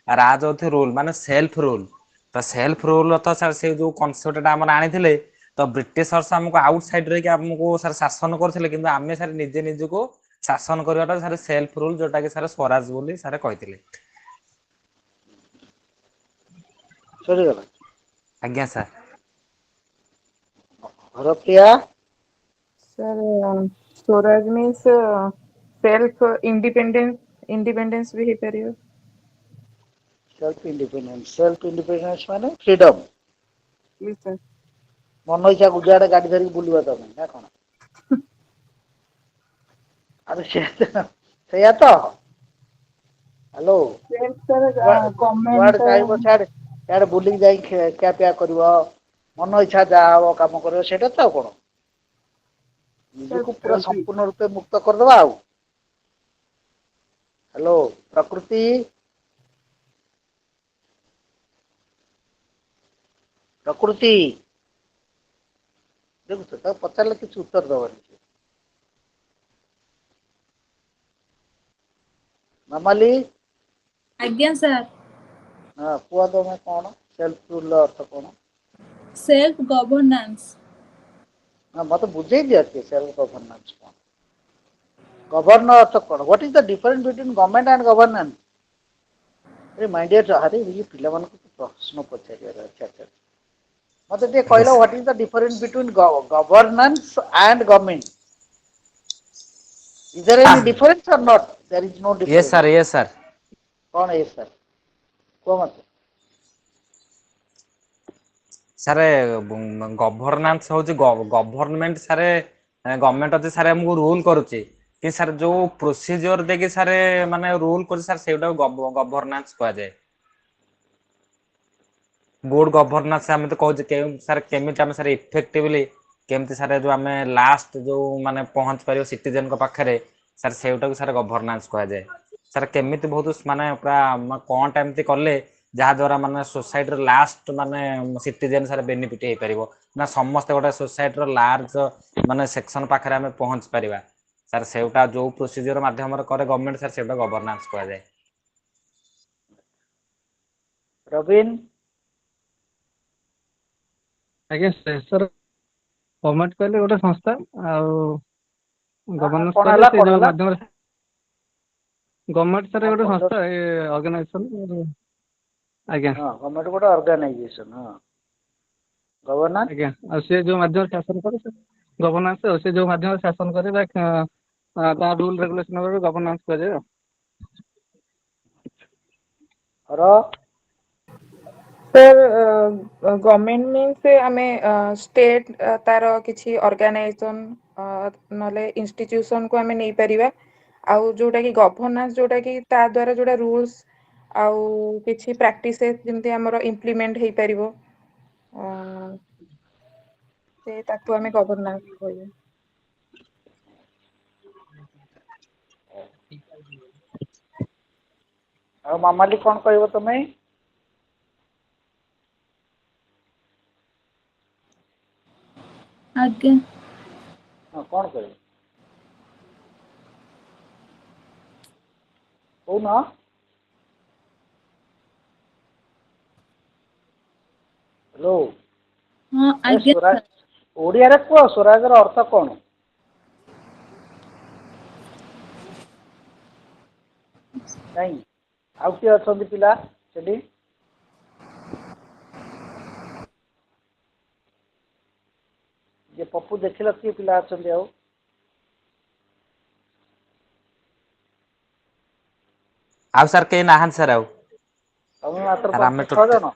ରାଜ ହଉଛି ରୁଲ୍, ମାନେ ସେଲ୍ଫ ରୁଲ୍। ତ ସେଲ୍ଫ ରୁଲ୍ ଅର୍ଥ ସାର୍ ସେ ଯୋଉ କନସେପ୍ଟଟା ଆମର ଆଣିଥିଲେ, ତ ବ୍ରିଟିଶର୍ସ ଆମକୁ ଆଉଟ ସାଇଡ୍ ରହିକି ଆମକୁ ସାର୍ ଶାସନ କରୁଥିଲେ, କିନ୍ତୁ ଆମେ ସାର୍ ନିଜେ ନିଜକୁ ଶାସନ କରିବାଟା ସାର୍ ସେଲ୍ଫ ରୁଲ୍, ଯୋଉଟା କି ସାର୍ ସ୍ୱରାଜ ବୋଲି ସାର୍ କହିଥିଲେ। ସରିଗଲା? ଆଜ୍ଞା sir. Harapriya? sir swaraj means self independence ବି ହେଇପାରିବ। ସେଲ୍ଫ ଇଣ୍ଡିପେଣ୍ଡେନ୍ସ ମାନେ ଫ୍ରିଡମ୍। Yes sir। ମନ ଇଚ୍ଛା ଯୁଆଡେ ଗାଡି ଧରିକି ବୁଲିବ ତମେ, ନା କ'ଣ? ଆରେ ସେଇଆ ତ। ହ୍ୟାଲୋ? Self sir ଯୁଆଡେ comment ଚାହିଁବ ସିଆଡେ ବୁଲିକି ଯାଇ ଖିଆପିଆ କରିବ, ମନ ଇଚ୍ଛା ଯାହା ହବ କାମ କରିବ, ସେଇଟା ତ ଆଉ କ'ଣ? ନିଜକୁ पूरा संपूर्ण रूपे मुक्त करदबा आउ हेलो प्रकृति प्रकृति देखु तो पचारे किसी उत्तर दबनी मामाली आज्ञा सर हाँ कुआ तुम कौन सेल्फ रूल अर्थ कौन सेल्फ गवर्नेंस हाँ मत बुझे दिया सेल्फ गवर्नेंस कौन गवर्नर अर्थ कौन what is the difference between government and governance अरे माय डियर अरे ये पिला मन को प्रश्न पचार अच्छा अच्छा मत ये कहला what is the difference between governance and government is there any difference और not there is no difference yes sir कौन है सर को मत सर गवर्नांस हूँ गवर्नमेंट सर गवर्नमेंट अच्छे सर आमको रूल करुच्चे कि सर जो प्रोसीजर देखिए सर माने रूल कर सर से गवर्नांस कह जाए गुड गवर्नांस आम तो कहते सर केमी आम सर इफेक्टिवली केमती सर जो आम लास्ट जो माने पहुंच पार सिटीजन पाखे सर से सर गवर्नांस कह जाए सर केमी बहुत माने पूरा कौन टाइम कले जहाँ द्वारा माने सोसाइटी लास्ट माने सिटीजन सर बेनिफिट हो पार ना समस्त गोटे सोसाइटी लार्ज माने सेक्शन पाखे आम पहुंच पार सर से जो प्रोसीजर माध्यम करे गवर्नमेंट सर से गवर्नांस कह जाए रवीन आज्ञा सर गवर्नमेंट कहले गोटे संस्था गवर्नेंस कौन कहले हला से कौन जो हला माध्यम गवर्नमेंट सर गोटे कौन संस्था ऑर्गेनाइजेशन आज्ञा हाँ गवर्नमेंट गोटे ऑर्गेनाइजेशन हाँ गवर्नेंस आज्ञा और से जो माध्यम शासन करे से गवर्नेंस से जो माध्यम शासन करे ता रूल रेगुलेशन करे गवर्नेंस करे और सर गवर्नमेंट मीन्स आमे स्टेट तार किछि ऑर्गेनाइजेशन नले इंस्टीट्यूशन को आमे नै परिबा आउ जोटा कि गवर्नेंस जोटा कि ता द्वारा जोटा रूल्स आउ किछि प्रैक्टिसेस जेमति हमर इंप्लीमेंट हेई परिबो से ताकू आमे गवर्नेंस कहू और मामाली कौन कहबो तमे आज्ञा हाँ कौन कहबो हो ना हेलो हाँ ए आज्ञा स्वराज सर ओडिया रे को स्वराज र अर्थ कौन नहीं आउ के अछंती पिला सेठी जे पप्पू देखिल किए पिला अछंती आउ आउ सर कई ना सर आउ तमे मात्र सर आम 5-6 जन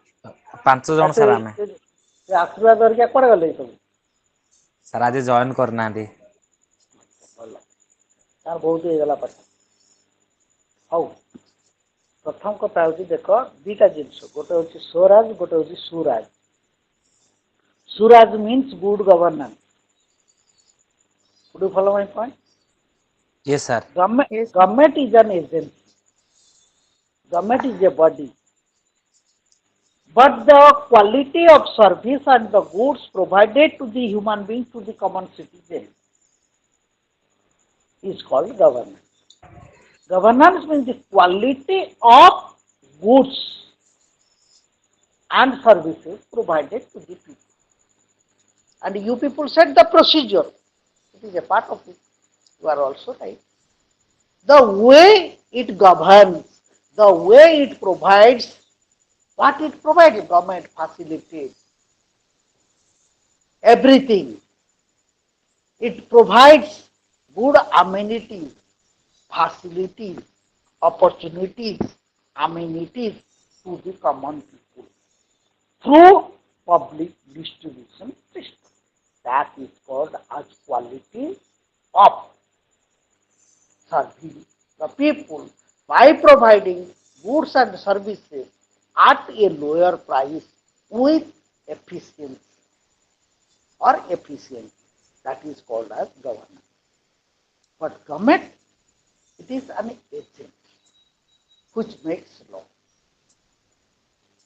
5 जन सर आम आशीर्वाद धरिया कुआडे गले सब सर आज जॉइन करना तार बहुत हो गला पाठ हौ प्रथम कथा हूँ देख दीटा जिनस गोटे हूँ स्वराज गोटे हूँ suraj suraj means good governance good follow my point yes sir government is an agency government is a body but the quality of service and the goods provided to the human being to the common citizen is called governance governance means the quality of goods and services provided to the people and you people said the procedure it is a part of it you are also right the way it governs the way it provides what it provides government facilities everything it provides good amenities facilities opportunities amenities to the common people through public distribution system that is called as quality of serving the people by providing goods and services at a lower price with efficiency or efficiency. That is called as governance. But government, it is an agent which makes law.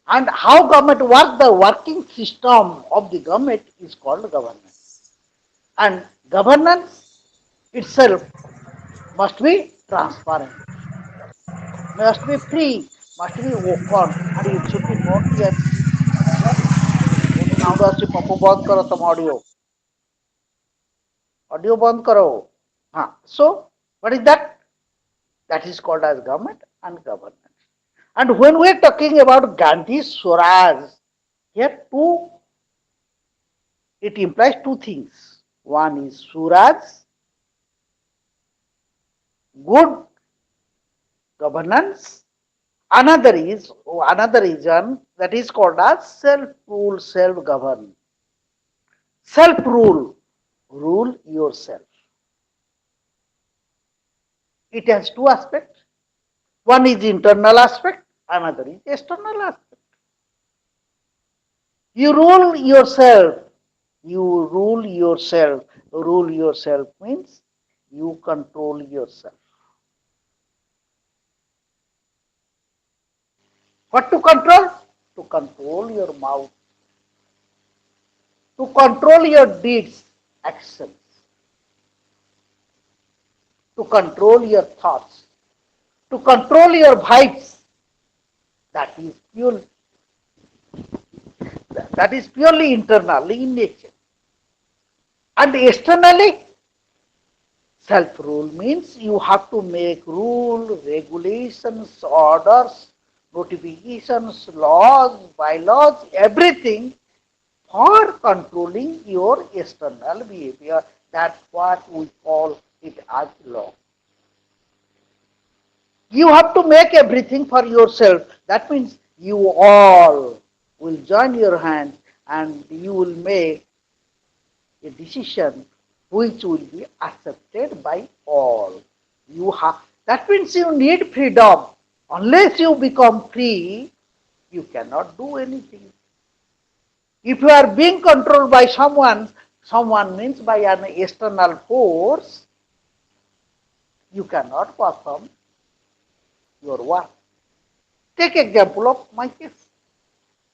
And how government works, the working system of the government is called governance. And governance itself must be transparent, must be free, must be open, and it should be known to everyone. बहुत sound आसी पप्पू बंद करो तुम audio audio बंद करो हाँ so what is that that is called as government and governance and when we are talking about Gandhi Swaraj here two it implies two things one is Swaraj good governance another reason that is called as self rule self govern self rule rule yourself. It has two aspects. One is internal aspect, another is external aspect. You rule yourself. You rule yourself. Rule yourself means you control yourself. What to control? To control your mouth. To control your deeds, actions. To control your thoughts. To control your vibes. That is purely internally in nature. And externally, self-rule means you have to make rule, regulations, orders, notifications, laws, bylaws, everything for controlling your external behavior. That's what we call it as law. You have to make everything for yourself. That means you all will join your hands and you will make a decision which will be accepted by all. That means you need freedom. Unless you become free, you cannot do anything. If you are being controlled by someone means by an external force, you cannot perform your work. Take example of my case.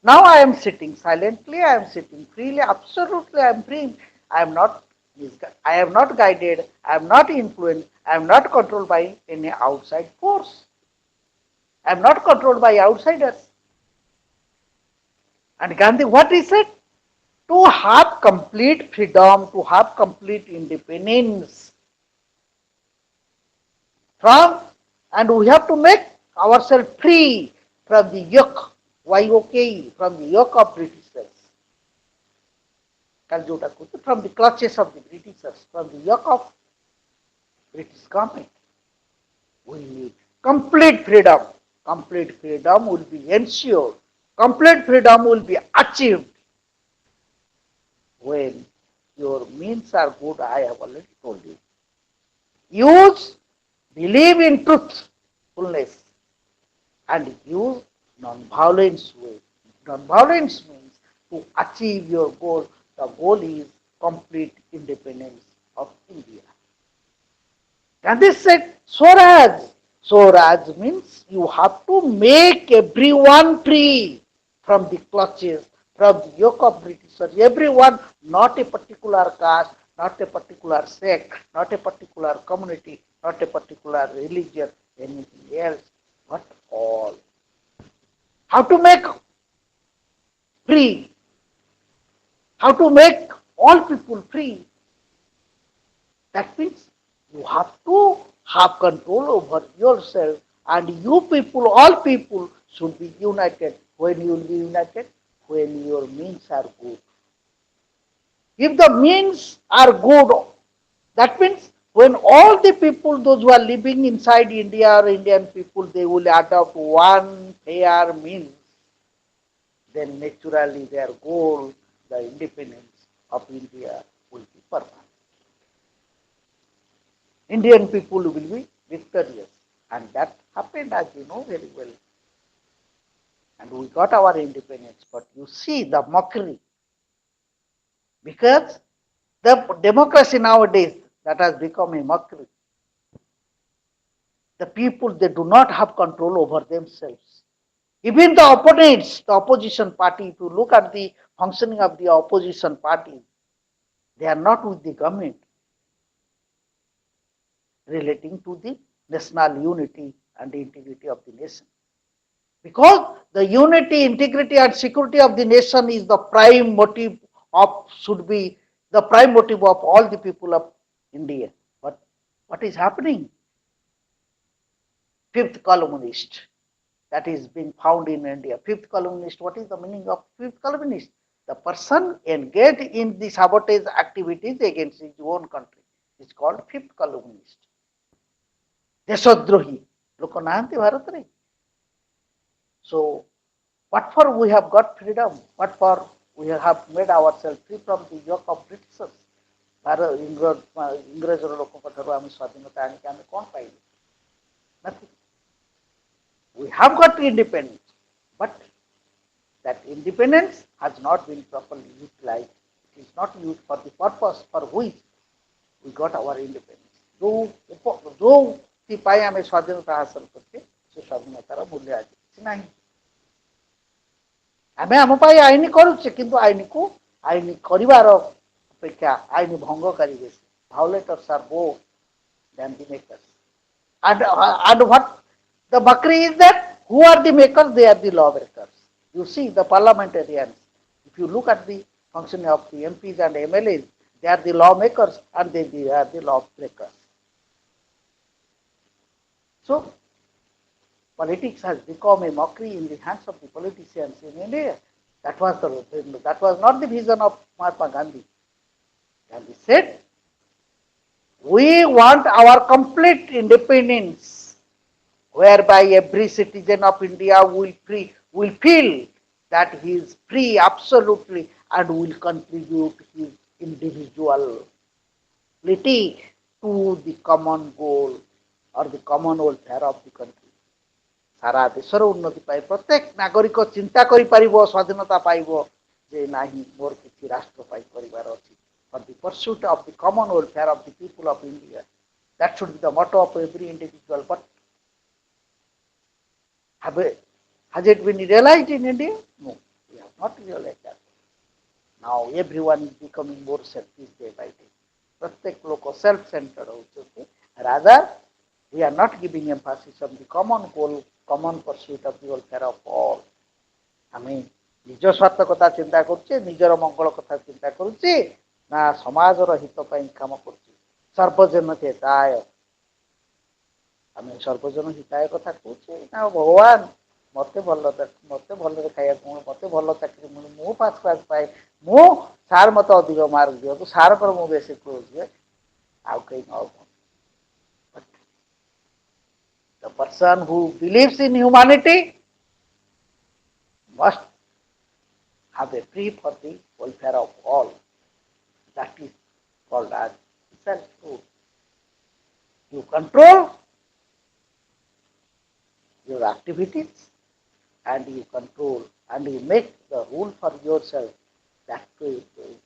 Now I am sitting silently, I am sitting freely, absolutely I am free. I am not guided, I am not influenced, I am not controlled by any outside force. I am not controlled by outsiders. And Gandhi, what he said? To have complete freedom, to have complete independence from, and we have to make ourselves free from the yoke, YOKE, from the yoke of Britishers. From the clutches of the Britishers, from the yoke of British government. We need complete freedom. Complete freedom will be ensured. Complete freedom will be achieved when your means are good, I have already told you. Use, believe in truthfulness and use non-violence way. Non-violence means to achieve your goal. The goal is complete independence of India. Gandhi said, Swaraj. Swaraj means you have to make everyone free from the clutches, from the yoke of Britishers. Everyone, not a particular caste, not a particular sect, not a particular community, not a particular religion, anything else, but all. How to make free? How to make all people free? That means you have to have control over yourself and you people, all people should be united. When you will be united? When your means are good. If the means are good, that means when all the people, those who are living inside India or Indian people, they will adopt one fair means, then naturally their goal, the independence of India, will be permanent. Indian people will be victorious. And that happened, as you know very well. And we got our independence. But you see the mockery. Because The democracy nowadays that has become a mockery. The people, they do not have control over themselves. Even the opponents, the opposition party, if you look at the functioning of the opposition party, they are not with the government relating to the national unity and the integrity of the nation. Because the unity, integrity and security of the nation is the prime motive of, should be the prime motive of all the people of India. But what is happening? Fifth columnist that is being found in India. Fifth columnist, what is the meaning of fifth columnist? The person engaged in the sabotage activities against his own country is called fifth columnist. ଦେଶଦ୍ରୋହୀ ଲୋକ ନାହାନ୍ତି ଭାରତରେ. So what for we have got freedom? What for we have made ourselves free from the yoke of Britishers? ଇଂରେଜର ଲୋକଙ୍କ ଠାରୁ ଆମେ ସ୍ୱାଧୀନତା ଆଣିକି ଆମେ କ'ଣ ପାଇଲେ? Nothing. We have got independence, but that independence has not been properly utilized. It is not used for the purpose for which we got our independence. ଯୋଉଥିପାଇଁ ଆମେ ସ୍ୱାଧୀନତା ହାସଲ କରିଛେ ସେ ସ୍ୱାଧୀନତାର ମୂଲ୍ୟ ଆଜି କିଛି ନାହିଁ. ଆମେ ଆମ ପାଇଁ ଆଇନ କରୁଛେ କିନ୍ତୁ ଆଇନ କରିବାର ଅପେକ୍ଷା ଆଇନ ଭଙ୍ଗକାରୀ ବେଶୀ. Violators are more than the makers. And what the mockery is that who are the makers? They are the lawmakers. You see the parliamentarians. If you look at the functioning of the MPs and MLAs, they are the lawmakers and they are the lawbreakers. So politics has become a mockery in the hands of the politicians in India. That was not the vision of Mahatma Gandhi. Gandhi said, we want our complete independence, whereby every citizen of India will feel that he is free absolutely and will contribute his individuality to the common goal or the common welfare of the country. ସାରା ଦେଶର ଉନ୍ନତି ପାଇଁ ପ୍ରତ୍ୟେକ ନାଗରିକ ଚିନ୍ତା କରିପାରିବ, ସ୍ୱାଧୀନତା ପାଇବ ଯେ ନାହିଁ ମୋର କିଛି ରାଷ୍ଟ୍ର ପାଇଁ କରିବାର ଅଛି. For the pursuit of the common welfare of the people of India. That should be the motto of every individual. But has it been realized in India? No, we have not realized that. Now everyone is becoming more selfish day by day. प्रत्येक लोक self-centered होते. Rather, we are not giving emphasis on the common goal, common pursuit of the welfare of all. ଆମେ ନିଜ ସ୍ୱାର୍ଥ କଥା ଚିନ୍ତା କରୁଛେ, ନିଜର ମଙ୍ଗଳ କଥା ଚିନ୍ତା କରୁଛେ, ନା ସମାଜର ହିତ ପାଇଁ କାମ କରୁଛେ. ସର୍ବଜନ ହିତାୟ. ଆମେ ସର୍ବଜନ ହିତାୟ କଥା କହୁଛେ ନା ଭଗବାନ ମତେ ଭଲରେ ଖାଇବାକୁ ମିଳୁ, ମତେ ଭଲ ଚାକିରି ମିଳୁ, ମୁଁ ଫାର୍ଷ୍ଟ କ୍ଲାସ୍ ପାଏ, ମୁଁ ସାର୍ ମତେ ଅଧିକ ମାର୍କ ଦିଅନ୍ତୁ, ସାର୍ଙ୍କର ମୁଁ ବେଶୀ କ୍ଲୋଜ୍ ହୁଏ, ଆଉ କେହି ନ ହୁଅନ୍ତୁ. The person who believes in humanity must have a plea for the welfare of all. That is called as self-rule. You control your activities and you control and you make the rule for yourself. That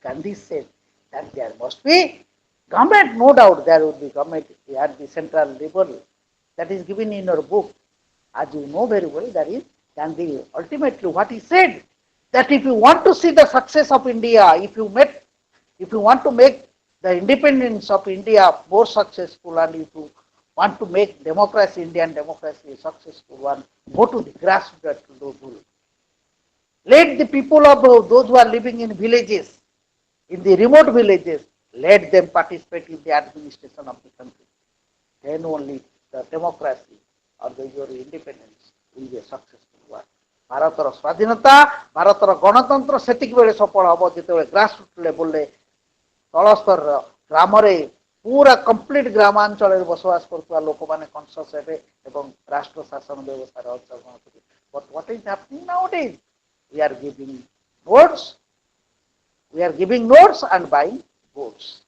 Gandhi said that there must be government, no doubt there will be government at the central level. That is given in your book. As you know very well, that is Gandhi. Ultimately, what he said, that if you want to see the success of India, if you want to make the independence of India more successful, and if you want to make democracy, Indian democracy, a successful one, go to the grassroots level. Let the people of those who are living in villages, in the remote villages, let them participate in the administration of the country. Then only the democracy or your independence will be a successful one. ଭାରତର ସ୍ୱାଧୀନତା, ଭାରତର ଗଣତନ୍ତ୍ର ସେତିକି ବେଳେ ସଫଳ ହେବ ଯେତେବେଳେ grassroot ଲେଭେଲରେ ତଳ ସ୍ତରର ଗ୍ରାମରେ ପୁରା କମ୍ପ୍ଲିଟ ଗ୍ରାମାଞ୍ଚଳରେ ବସବାସ କରୁଥିବା ଲୋକମାନେ କନସସ୍ ହେବେ ଏବଂ ରାଷ୍ଟ୍ର ଶାସନ ବ୍ୟବସ୍ଥାରେ ଅଂଶଗ୍ରହଣ କରିବେ. But what is happening nowadays? We are giving notes and buying votes.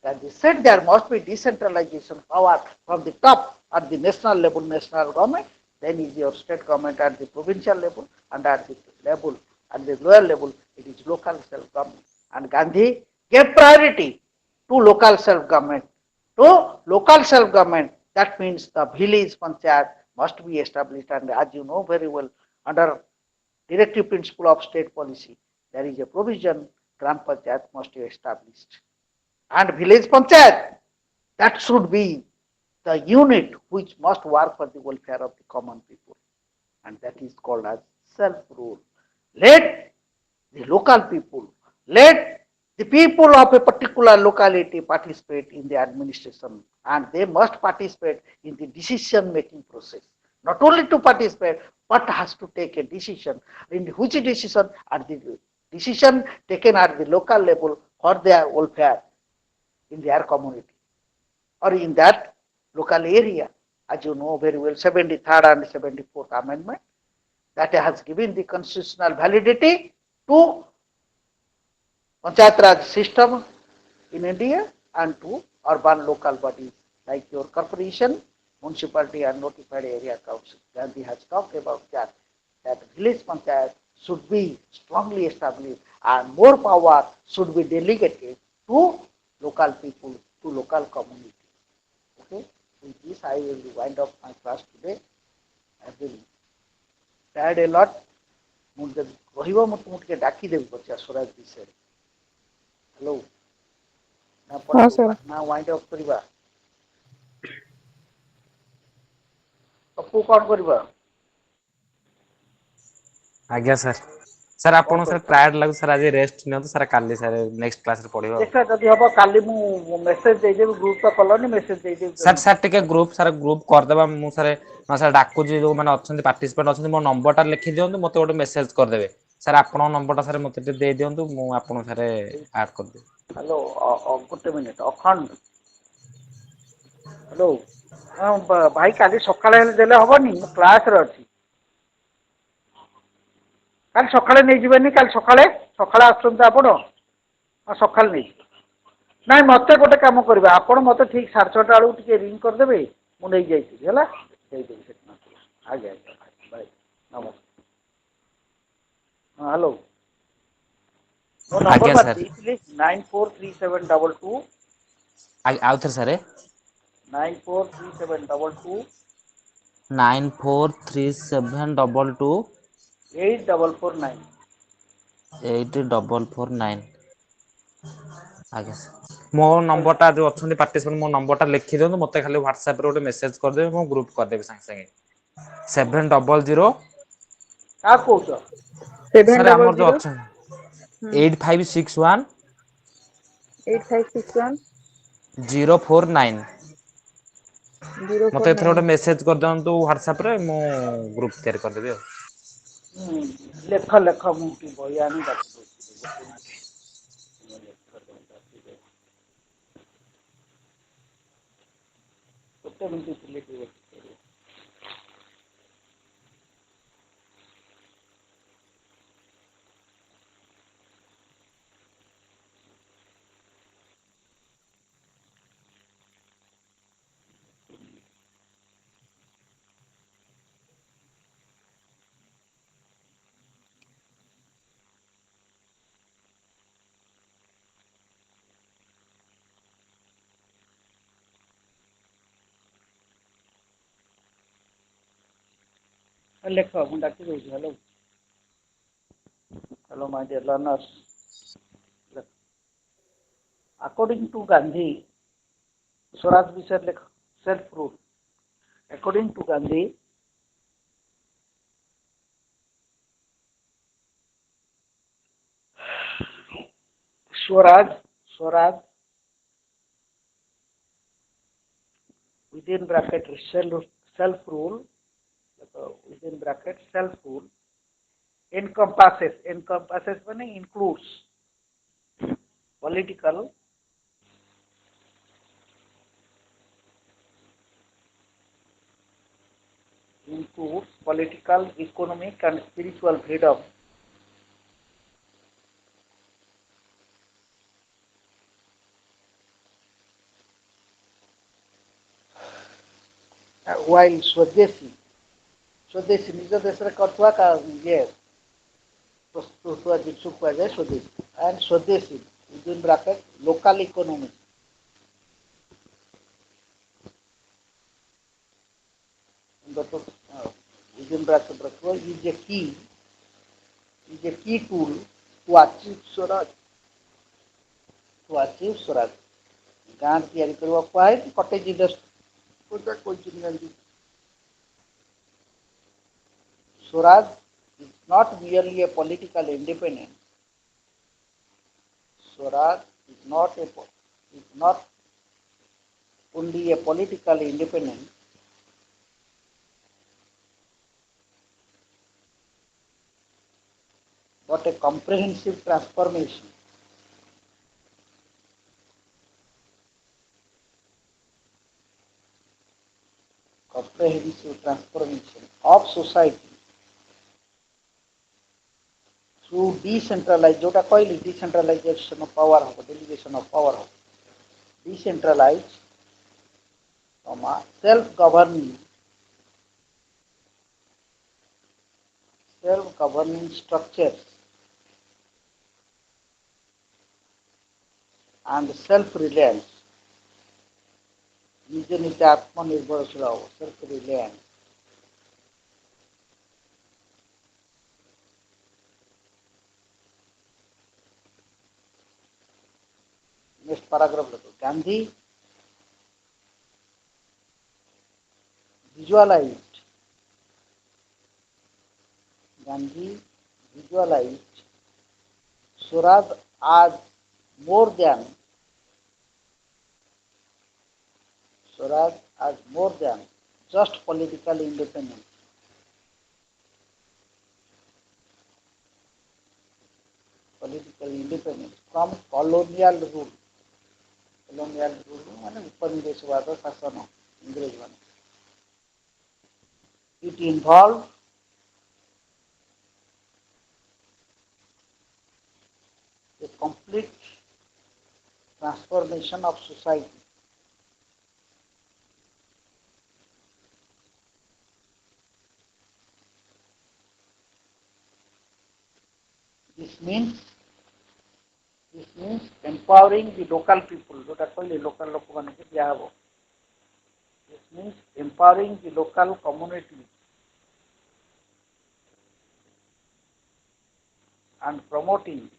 And they said there must be decentralization power from the top at the national level, national government, then is your state government at the provincial level, and at the lower level, it is local self-government. And Gandhi gave priority to local self-government. To local self-government, that means the village panchayat must be established, and as you know very well, under directive principle of state policy, there is a provision gram panchayat must be established. And village panchayat, that should be the unit which must work for the welfare of the common people. And that is called as self-rule. Let the local people, let the people of a particular locality participate in the administration, and they must participate in the decision making process. Not only to participate, but has to take a decision. In which decision? At the decision taken at the local level for their welfare in their community or in that local area. As you know very well, 73rd and 74th Amendment that has given the constitutional validity to Panchayat Raj system in India and to urban local bodies like your corporation, municipality and notified area council. Gandhi has talked about that village panchayat should be strongly established and more power should be delegated to local people, to local community. Okay, with this I will wind up my class today. I have been tired a lot. ମୁଁ ଯଦି କହିବ ମୁଁ ତୁମକୁ ଟିକେ ଡାକିଦେବି ପଛେ ସ୍ୱରାଜ ବିଷୟରେ hello ହଁ sir ନା ୱାଇଣ୍ଡ ଅପ୍ କରିବା ତକୁ କ'ଣ କରିବା ଆଜ୍ଞା ସାର୍ ସାର୍ କ'ଣ ଆପଣଙ୍କୁ ସାର୍ କରିବା ଟାୟାର୍ଡ ଲାଗୁଛି ସାର୍ ଆଜି ରେଷ୍ଟ ନିଅନ୍ତୁ ସାର୍ କାଲି ସାର୍ ନେକ୍ସଟ କ୍ଲାସରେ ପଢିବ ଆଉ ଦେଖିବା ଯଦି ହବ କାଲି ମୁଁ ମେସେଜ ଦେଇଦେବି ଗ୍ରୁପ ତ କଲନି ମେସେଜ ସାର୍ ଦେଇଦେବି ସାର୍ ଟିକେ ଗ୍ରୁପ କରିଦେବା ମୁଁ ସାର୍ ଡାକୁଛି ଯୋଉମାନେ ଅଛନ୍ତି ପାର୍ଟିସିପେଣ୍ଟ ଅଛନ୍ତି ମୋ ନମ୍ବରଟା ଲେଖି ଦିଅନ୍ତୁ ମୋତେ ଗୋଟେ ମେସେଜ କରିଦେବେ ସାର୍ ଆପଣଙ୍କ ନମ୍ବରଟା ସାର୍ ମୋତେ ଟିକେ ଦେଇ ଦିଅନ୍ତୁ ମୁଁ ଆପଣଙ୍କୁ ସାର୍ ଆଡ୍ କରିଦେବି ହ୍ୟାଲୋ ଗୋଟେ ମିନିଟ୍ ଅଖଣ୍ଡ ହ୍ୟାଲୋ ଭାଇ କାଲି ସକାଳେ ହେଲେ ଦେଲେ ହବନି ମୁଁ କ୍ଲାସରେ ଅଛି କାଲି ସକାଳେ ନେଇଯିବେନି କାଲି ସକାଳେ ଆସୁଛନ୍ତି ଆପଣ ହଁ ସକାଳେ ନେଇଯିବେ ନାଇଁ ମୋତେ ଗୋଟେ କାମ କରିବା ଆପଣ ମୋତେ ଠିକ୍ 6:30 ବେଳକୁ ଟିକେ ରିଙ୍ଗ କରିଦେବେ ମୁଁ ନେଇଯାଇଥିବି ହେଲା ଦେଇଦେବି ସେଠି ଆଜ୍ଞା ଆଜ୍ଞା ବାଏ ନମସ୍କାର ହଁ ହ୍ୟାଲୋ ମୋ ନମ୍ବର ଆଜ୍ଞା ବା ସାର୍ ଦେଇଥିଲି 943722 ଆଉଥରେ ସାର୍ 943722 943722 8449 8449 ଆଜ୍ଞା ମୋ ନମ୍ବରଟା ଯୋଉ ଅଛନ୍ତି ପାର୍ଟିସିପେଣ୍ଟ ମୋ ନମ୍ବରଟା ଲେଖି ଦିଅନ୍ତୁ ମୋତେ ଖାଲି ହ୍ୱାଟ୍ସଆପରେ ଗୋଟେ ମେସେଜ କରିଦେବେ ମୁଁ ଗ୍ରୁପ କରିଦେବି ସାଙ୍ଗେ ସାଙ୍ଗେ 700 କାହାକୁ କହୁଛ ସାର୍ ଆମର ଯୋଉ 700 ଅଛନ୍ତି 8561 8561 049 ମୋତେ ଏଥିରେ 049 ଗୋଟେ ମେସେଜ କରିଦିଅନ୍ତୁ ହ୍ୱାଟ୍ସଆପରେ ମୁଁ ଗ୍ରୁପ ତିଆରି କରିଦେବି ଆଉ ଲେଖ ମୁଁ ଟିକେ ବହି ଆଣି ଡାକି ଗୋଟେ ମିନିଟ୍ ଥିଲେ ଟିକେ ଲେଖ ମୁଁ ଡାକି ଦେଉଛି hello my dear learners according to Gandhi Swaraj ବିଷୟରେ ଲେଖ self rule according to Gandhi Swaraj within bracket self rule within bracket self rule encompasses meaning includes political economic and spiritual freedom while Swadeshi ନିଜ ଦେଶରେ କରୁଥିବା ଇଏ ପ୍ରସ୍ତୁତ ଜିନିଷ କୁହାଯାଏ ସ୍ୱଦେଶୀ and Swadeshi within bracket local economy. Within bracket is a key tool to achieve Swaraj. To achieve Swaraj. गांव तैयारी करवा पाए cottage industry Swaraj is not merely a political independence. Swaraj is not only a political independence, but a comprehensive transformation. Comprehensive transformation of society through decentralized, decentralization of power, delegation of power, decentralized, self-governing structures and self-reliance. ନିଜେ ନିଜେ ଆତ୍ମନିର୍ଭରଶୀଳ ହେବ, self-reliance. Next paragraph look. Gandhi visualized Swaraj as more than just political independence. Political independence from colonial rule. Colonial rule माने उपनिवेशवाद शासन इंग्रेज माने. It involved a complete transformation of society. This means empowering the local people. जोटा कहले local लोक मान के दिया हबो. This means empowering the local community and promoting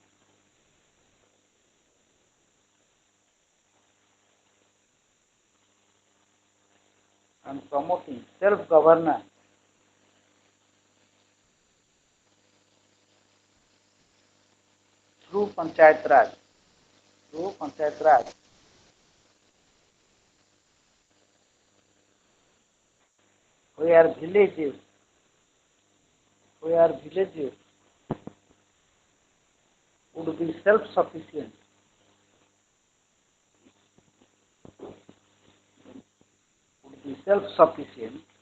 self-governance through Panchayat Raj. Where villages would be self-sufficient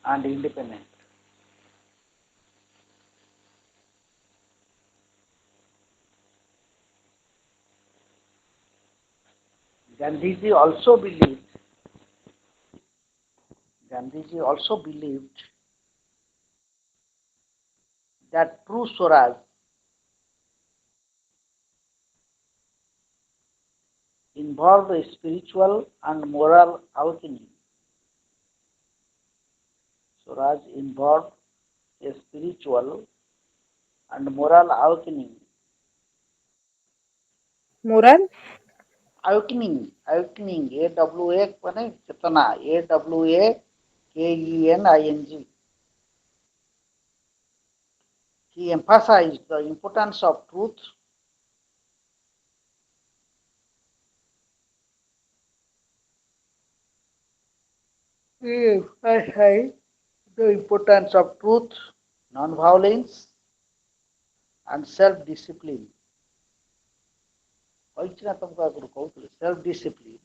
and independent. Gandhiji also believed that true Swaraj involved a spiritual and moral awakening. Swaraj involved a spiritual and moral awakening. Moral? Awakening, AWA माने चेतना, AWAKENING. He emphasized the importance of truth, non-violence, and self-discipline. Self-discipline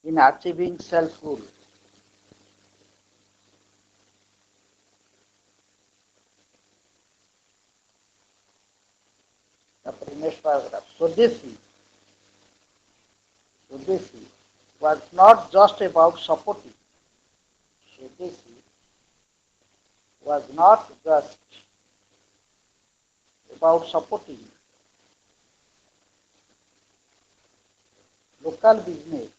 in achieving self-rule. Next paragraph. Swadeshi was not just about supporting. Swadeshi was not just about supporting local business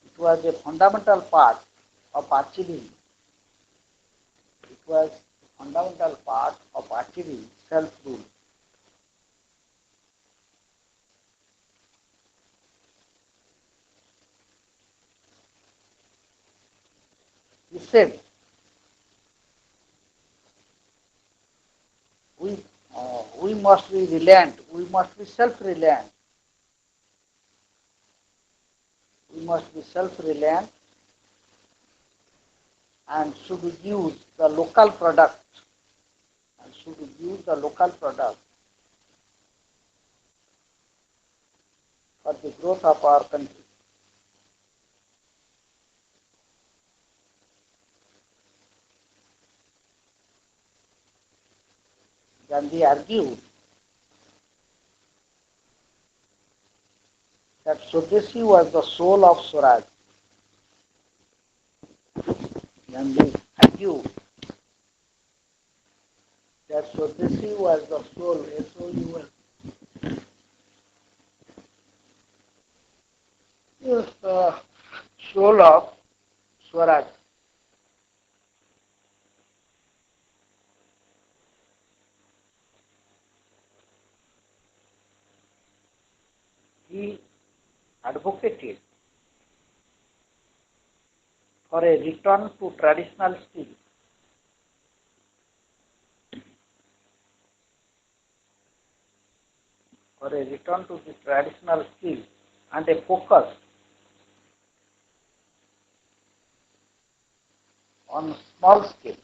it was a fundamental part of achieving self-rule. He said, we must be reliant, we must be self-reliant, and should use the local product for the growth of our country. Gandhi argued that Swadeshi was the soul of Swaraj. Gandhi argued that Swadeshi was the soul, S-O-U-L, is the soul of Swaraj. He advocated for a return to traditional steel, and a focus on small scale.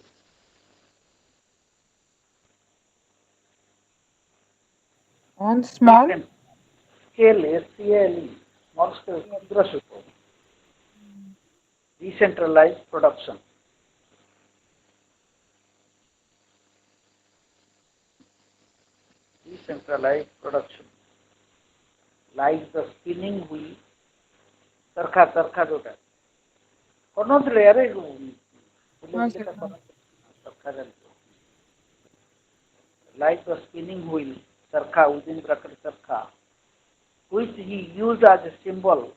On small Scale, S-C-A-L-E, small scale, ক্ষুদ্র শিল্প, decentralized production. Like the spinning wheel, चरखा जोटा କରୁନଥିଲେ ଆରେ ଚରଖା ଜାଣିଛ, like the spinning wheel, चरखा within bracket चरखा, which he used as a symbol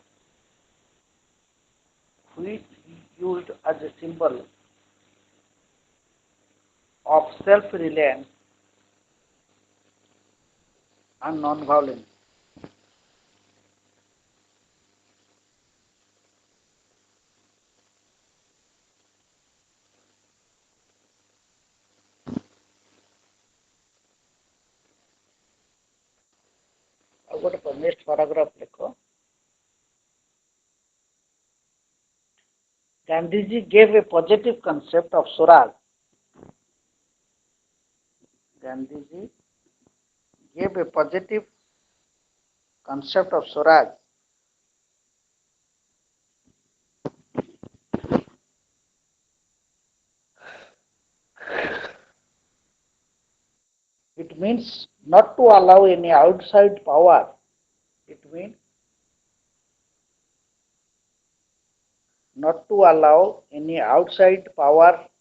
of self-reliance and non-violence. Next paragraph lekho. Gandhiji gave a positive concept of Swaraj. It means not to allow any outside power.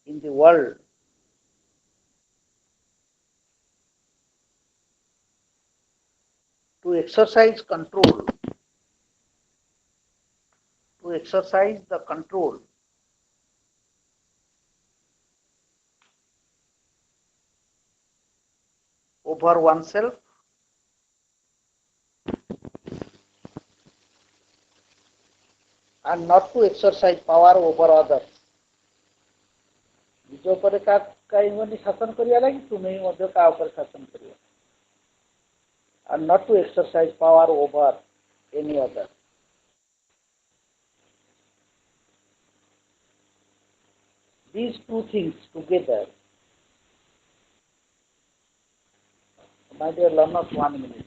In the world to exercise the control over oneself and not to exercise power over others. ନିଜ ଉପରେ କାହିଁକି ଶାସନ କରିବା ଲାଗି ତୁମେ ହିଁ ମଧ୍ୟ କାହା ଉପରେ ଶାସନ କରିବ, and not to exercise power over any other. These two things together, my dear learners, 1 minute.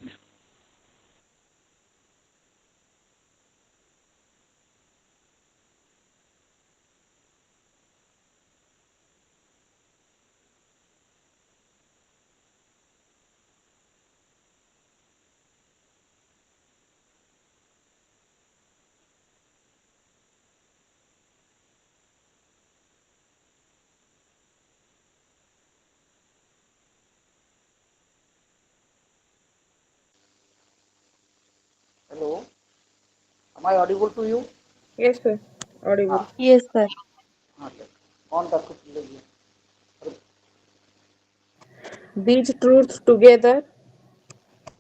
Am I audible to you? Yes, sir. Audible. Yes, sir. Okay. On the These truths together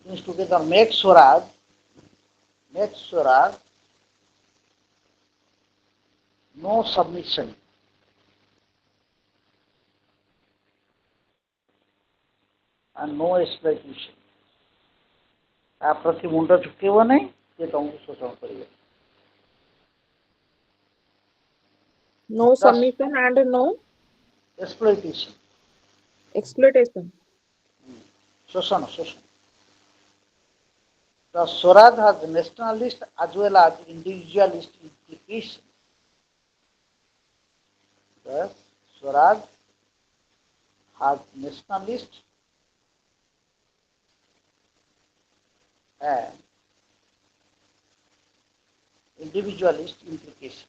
means together make Swaraj no submission and no exploitation. ତା ପ୍ରତି ମୁଣ୍ଡ ଝୁକେଇବ ନାହିଁ, ସେ ତମକୁ ଶୋଷଣ କରିବ। no submission and no Exploitation, exploitation. ଶୋଷଣ। The Swaraj has nationalist as well as individualist implications. The Swaraj has nationalist and individualist implications.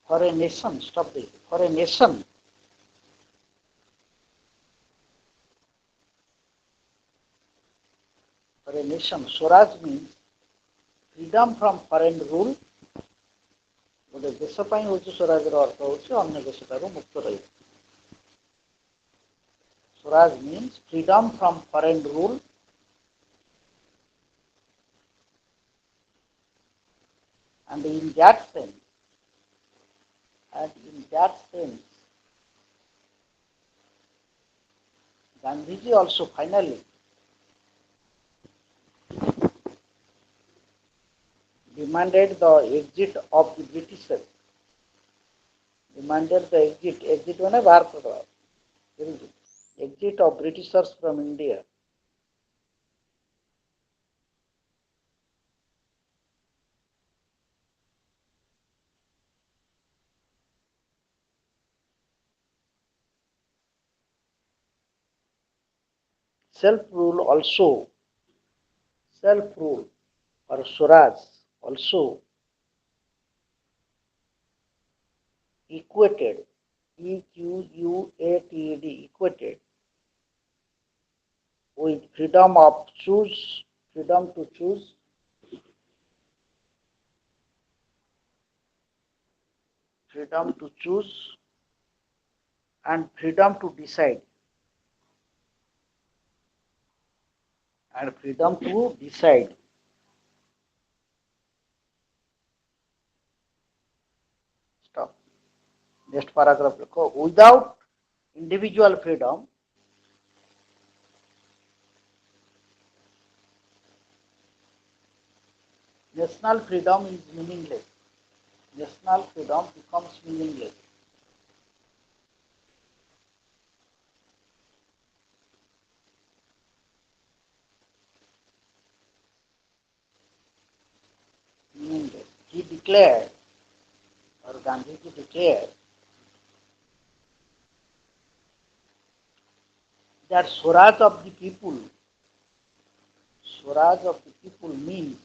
For a nation, stop there. For a nation, Swaraj means freedom from foreign rule. ଗୋଟେ ଦେଶ ପାଇଁ ହେଉଛି ସ୍ୱରାଜର ଅର୍ଥ ହେଉଛି ଅନ୍ୟ ଦେଶଠାରୁ ମୁକ୍ତ ରହିବ। Swaraj means freedom from foreign rule and in that sense, Gandhiji also finally demanded the exit of the Britishers. Demanded the exit ମାନେ ବାହାର କରିଦେବା, exit of Britishers from India. Self-rule or Swaraj also equated, equated with freedom to choose and freedom to decide. Stop. Next paragraph. Without individual freedom, national freedom is meaningless. National freedom becomes meaningless. He declared, or Gandhiji declared, that Swaraj of the people means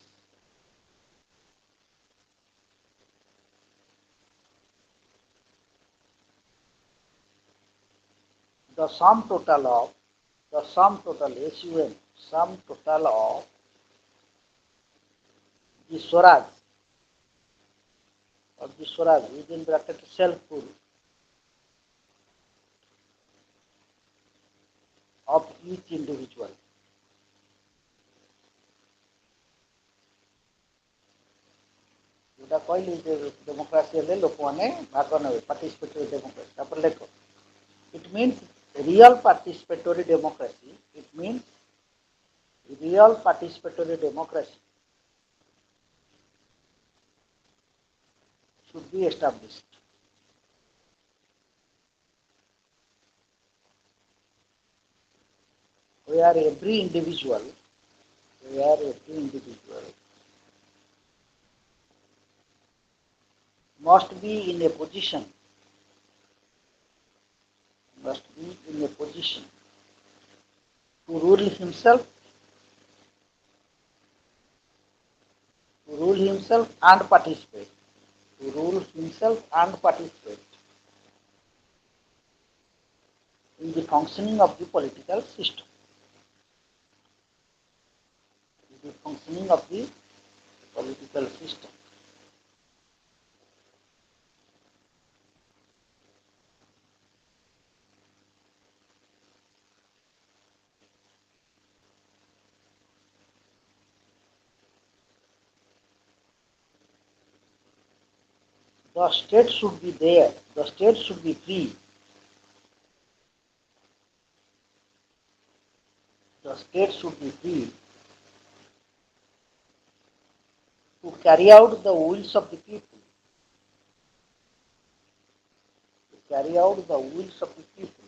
the sum total of the Swaraj within bracket self-rule of each individual. जोटा कहली democracy हेले लोक मैंने भाग ने participatory democracy लेख it means real participatory democracy should be established where every individual must be in a position to rule himself and participate in the functioning of the political system. The functioning of the political system. The state should be there. The state should be free. The state should be free to carry out the wills of the people. To carry out the wills of the people.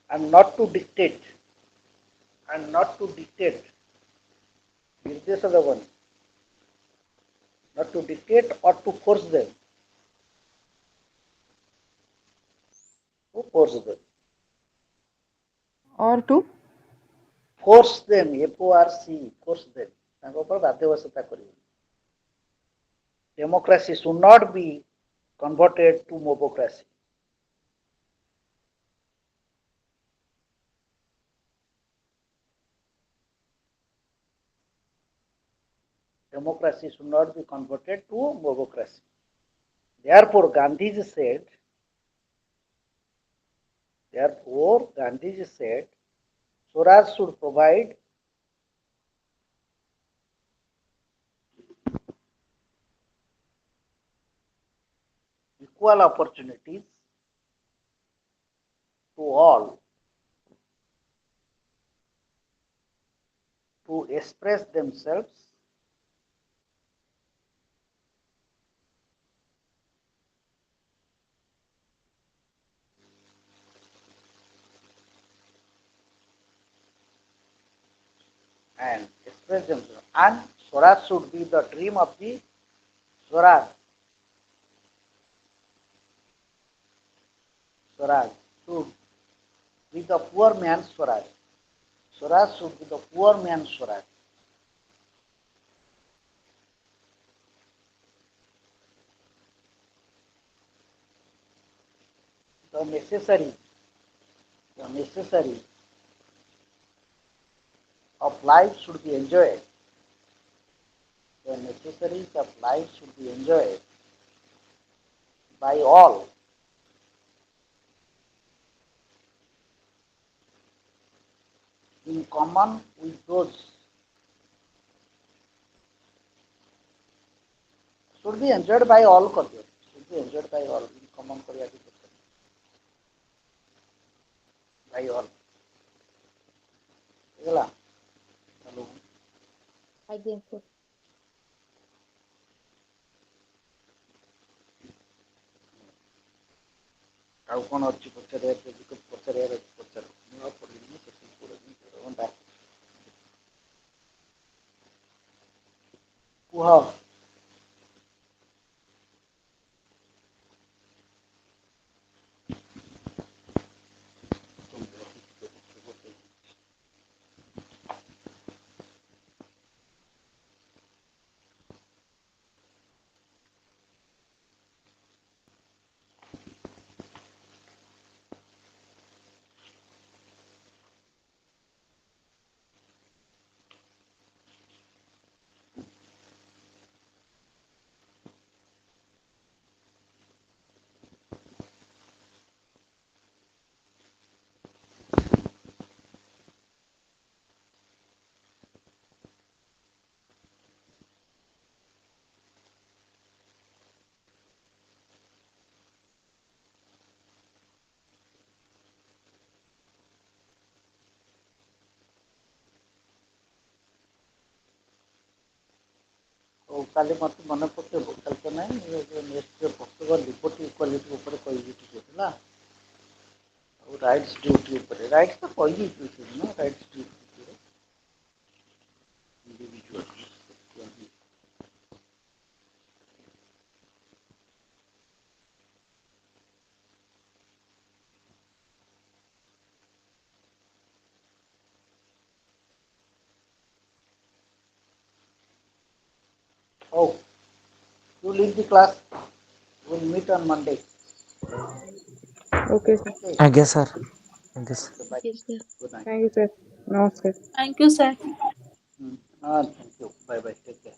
And not to dictate. And not to dictate. Nirdeshadavani. Not to dictate or to force them. To force them. or to Force them. F-O-R-C. Force them. ତାଙ୍କ ଉପରେ ବାଧ୍ୟବଶତା କରିବେ. Democracy should not be converted to mobocracy. Democracy should not be converted to mobocracy. Therefore, Gandhiji said, Swaraj should provide equal opportunities to all to express themselves and express themselves. And Swaraj should be the dream of the Swaraj. Swaraj should be the poor man's Swaraj. Swaraj should be the poor man's Swaraj. The necessary of life should be enjoyed. The necessaries of life should be enjoyed by all. In common with those should be enjoyed by all. Should be enjoyed by all. In common by all. Hello. ଆଜ୍ଞା sir ଆଉ କ'ଣ ଅଛି ପଚାରିବାର ଯଦି ପଚାରିବାର ଅଛି ପଚାର ମୁଁ ଆଉ ପଢ଼ିବିନି ସେତିକି ପଢ଼ିବି ଘଣ୍ଟା କୁହ କାଲି ମୋତେ ମନେ ପକେଇବ କାଲି ତ ନାହିଁ ନେକ୍ସଟ ପକେଇବ ଲିବର୍ଟି ଇକ୍ୱାଲିଟି ଉପରେ କହିବି ଟିକେ ହେଲା ଆଉ ରାଇଟ୍ସ ଡ୍ୟୁଟି ଉପରେ ରାଇଟ୍ସ ତ କହିଦେଇଛି ନା ରାଇଟ୍ସ ଡ୍ୟୁଟି ଉପରେ ଇଣ୍ଡିଭିଜୁଆଲ ହଉ you leave the class We'll meet on Monday. Okay, sir. Okay. ଆଜ୍ଞା ସାର୍ ଆଜ୍ଞା sir Okay, bye. Yes, sir. Good night. Thank you, sir. Namaskar. Thank you, sir. Thank you. Bye bye. Take care.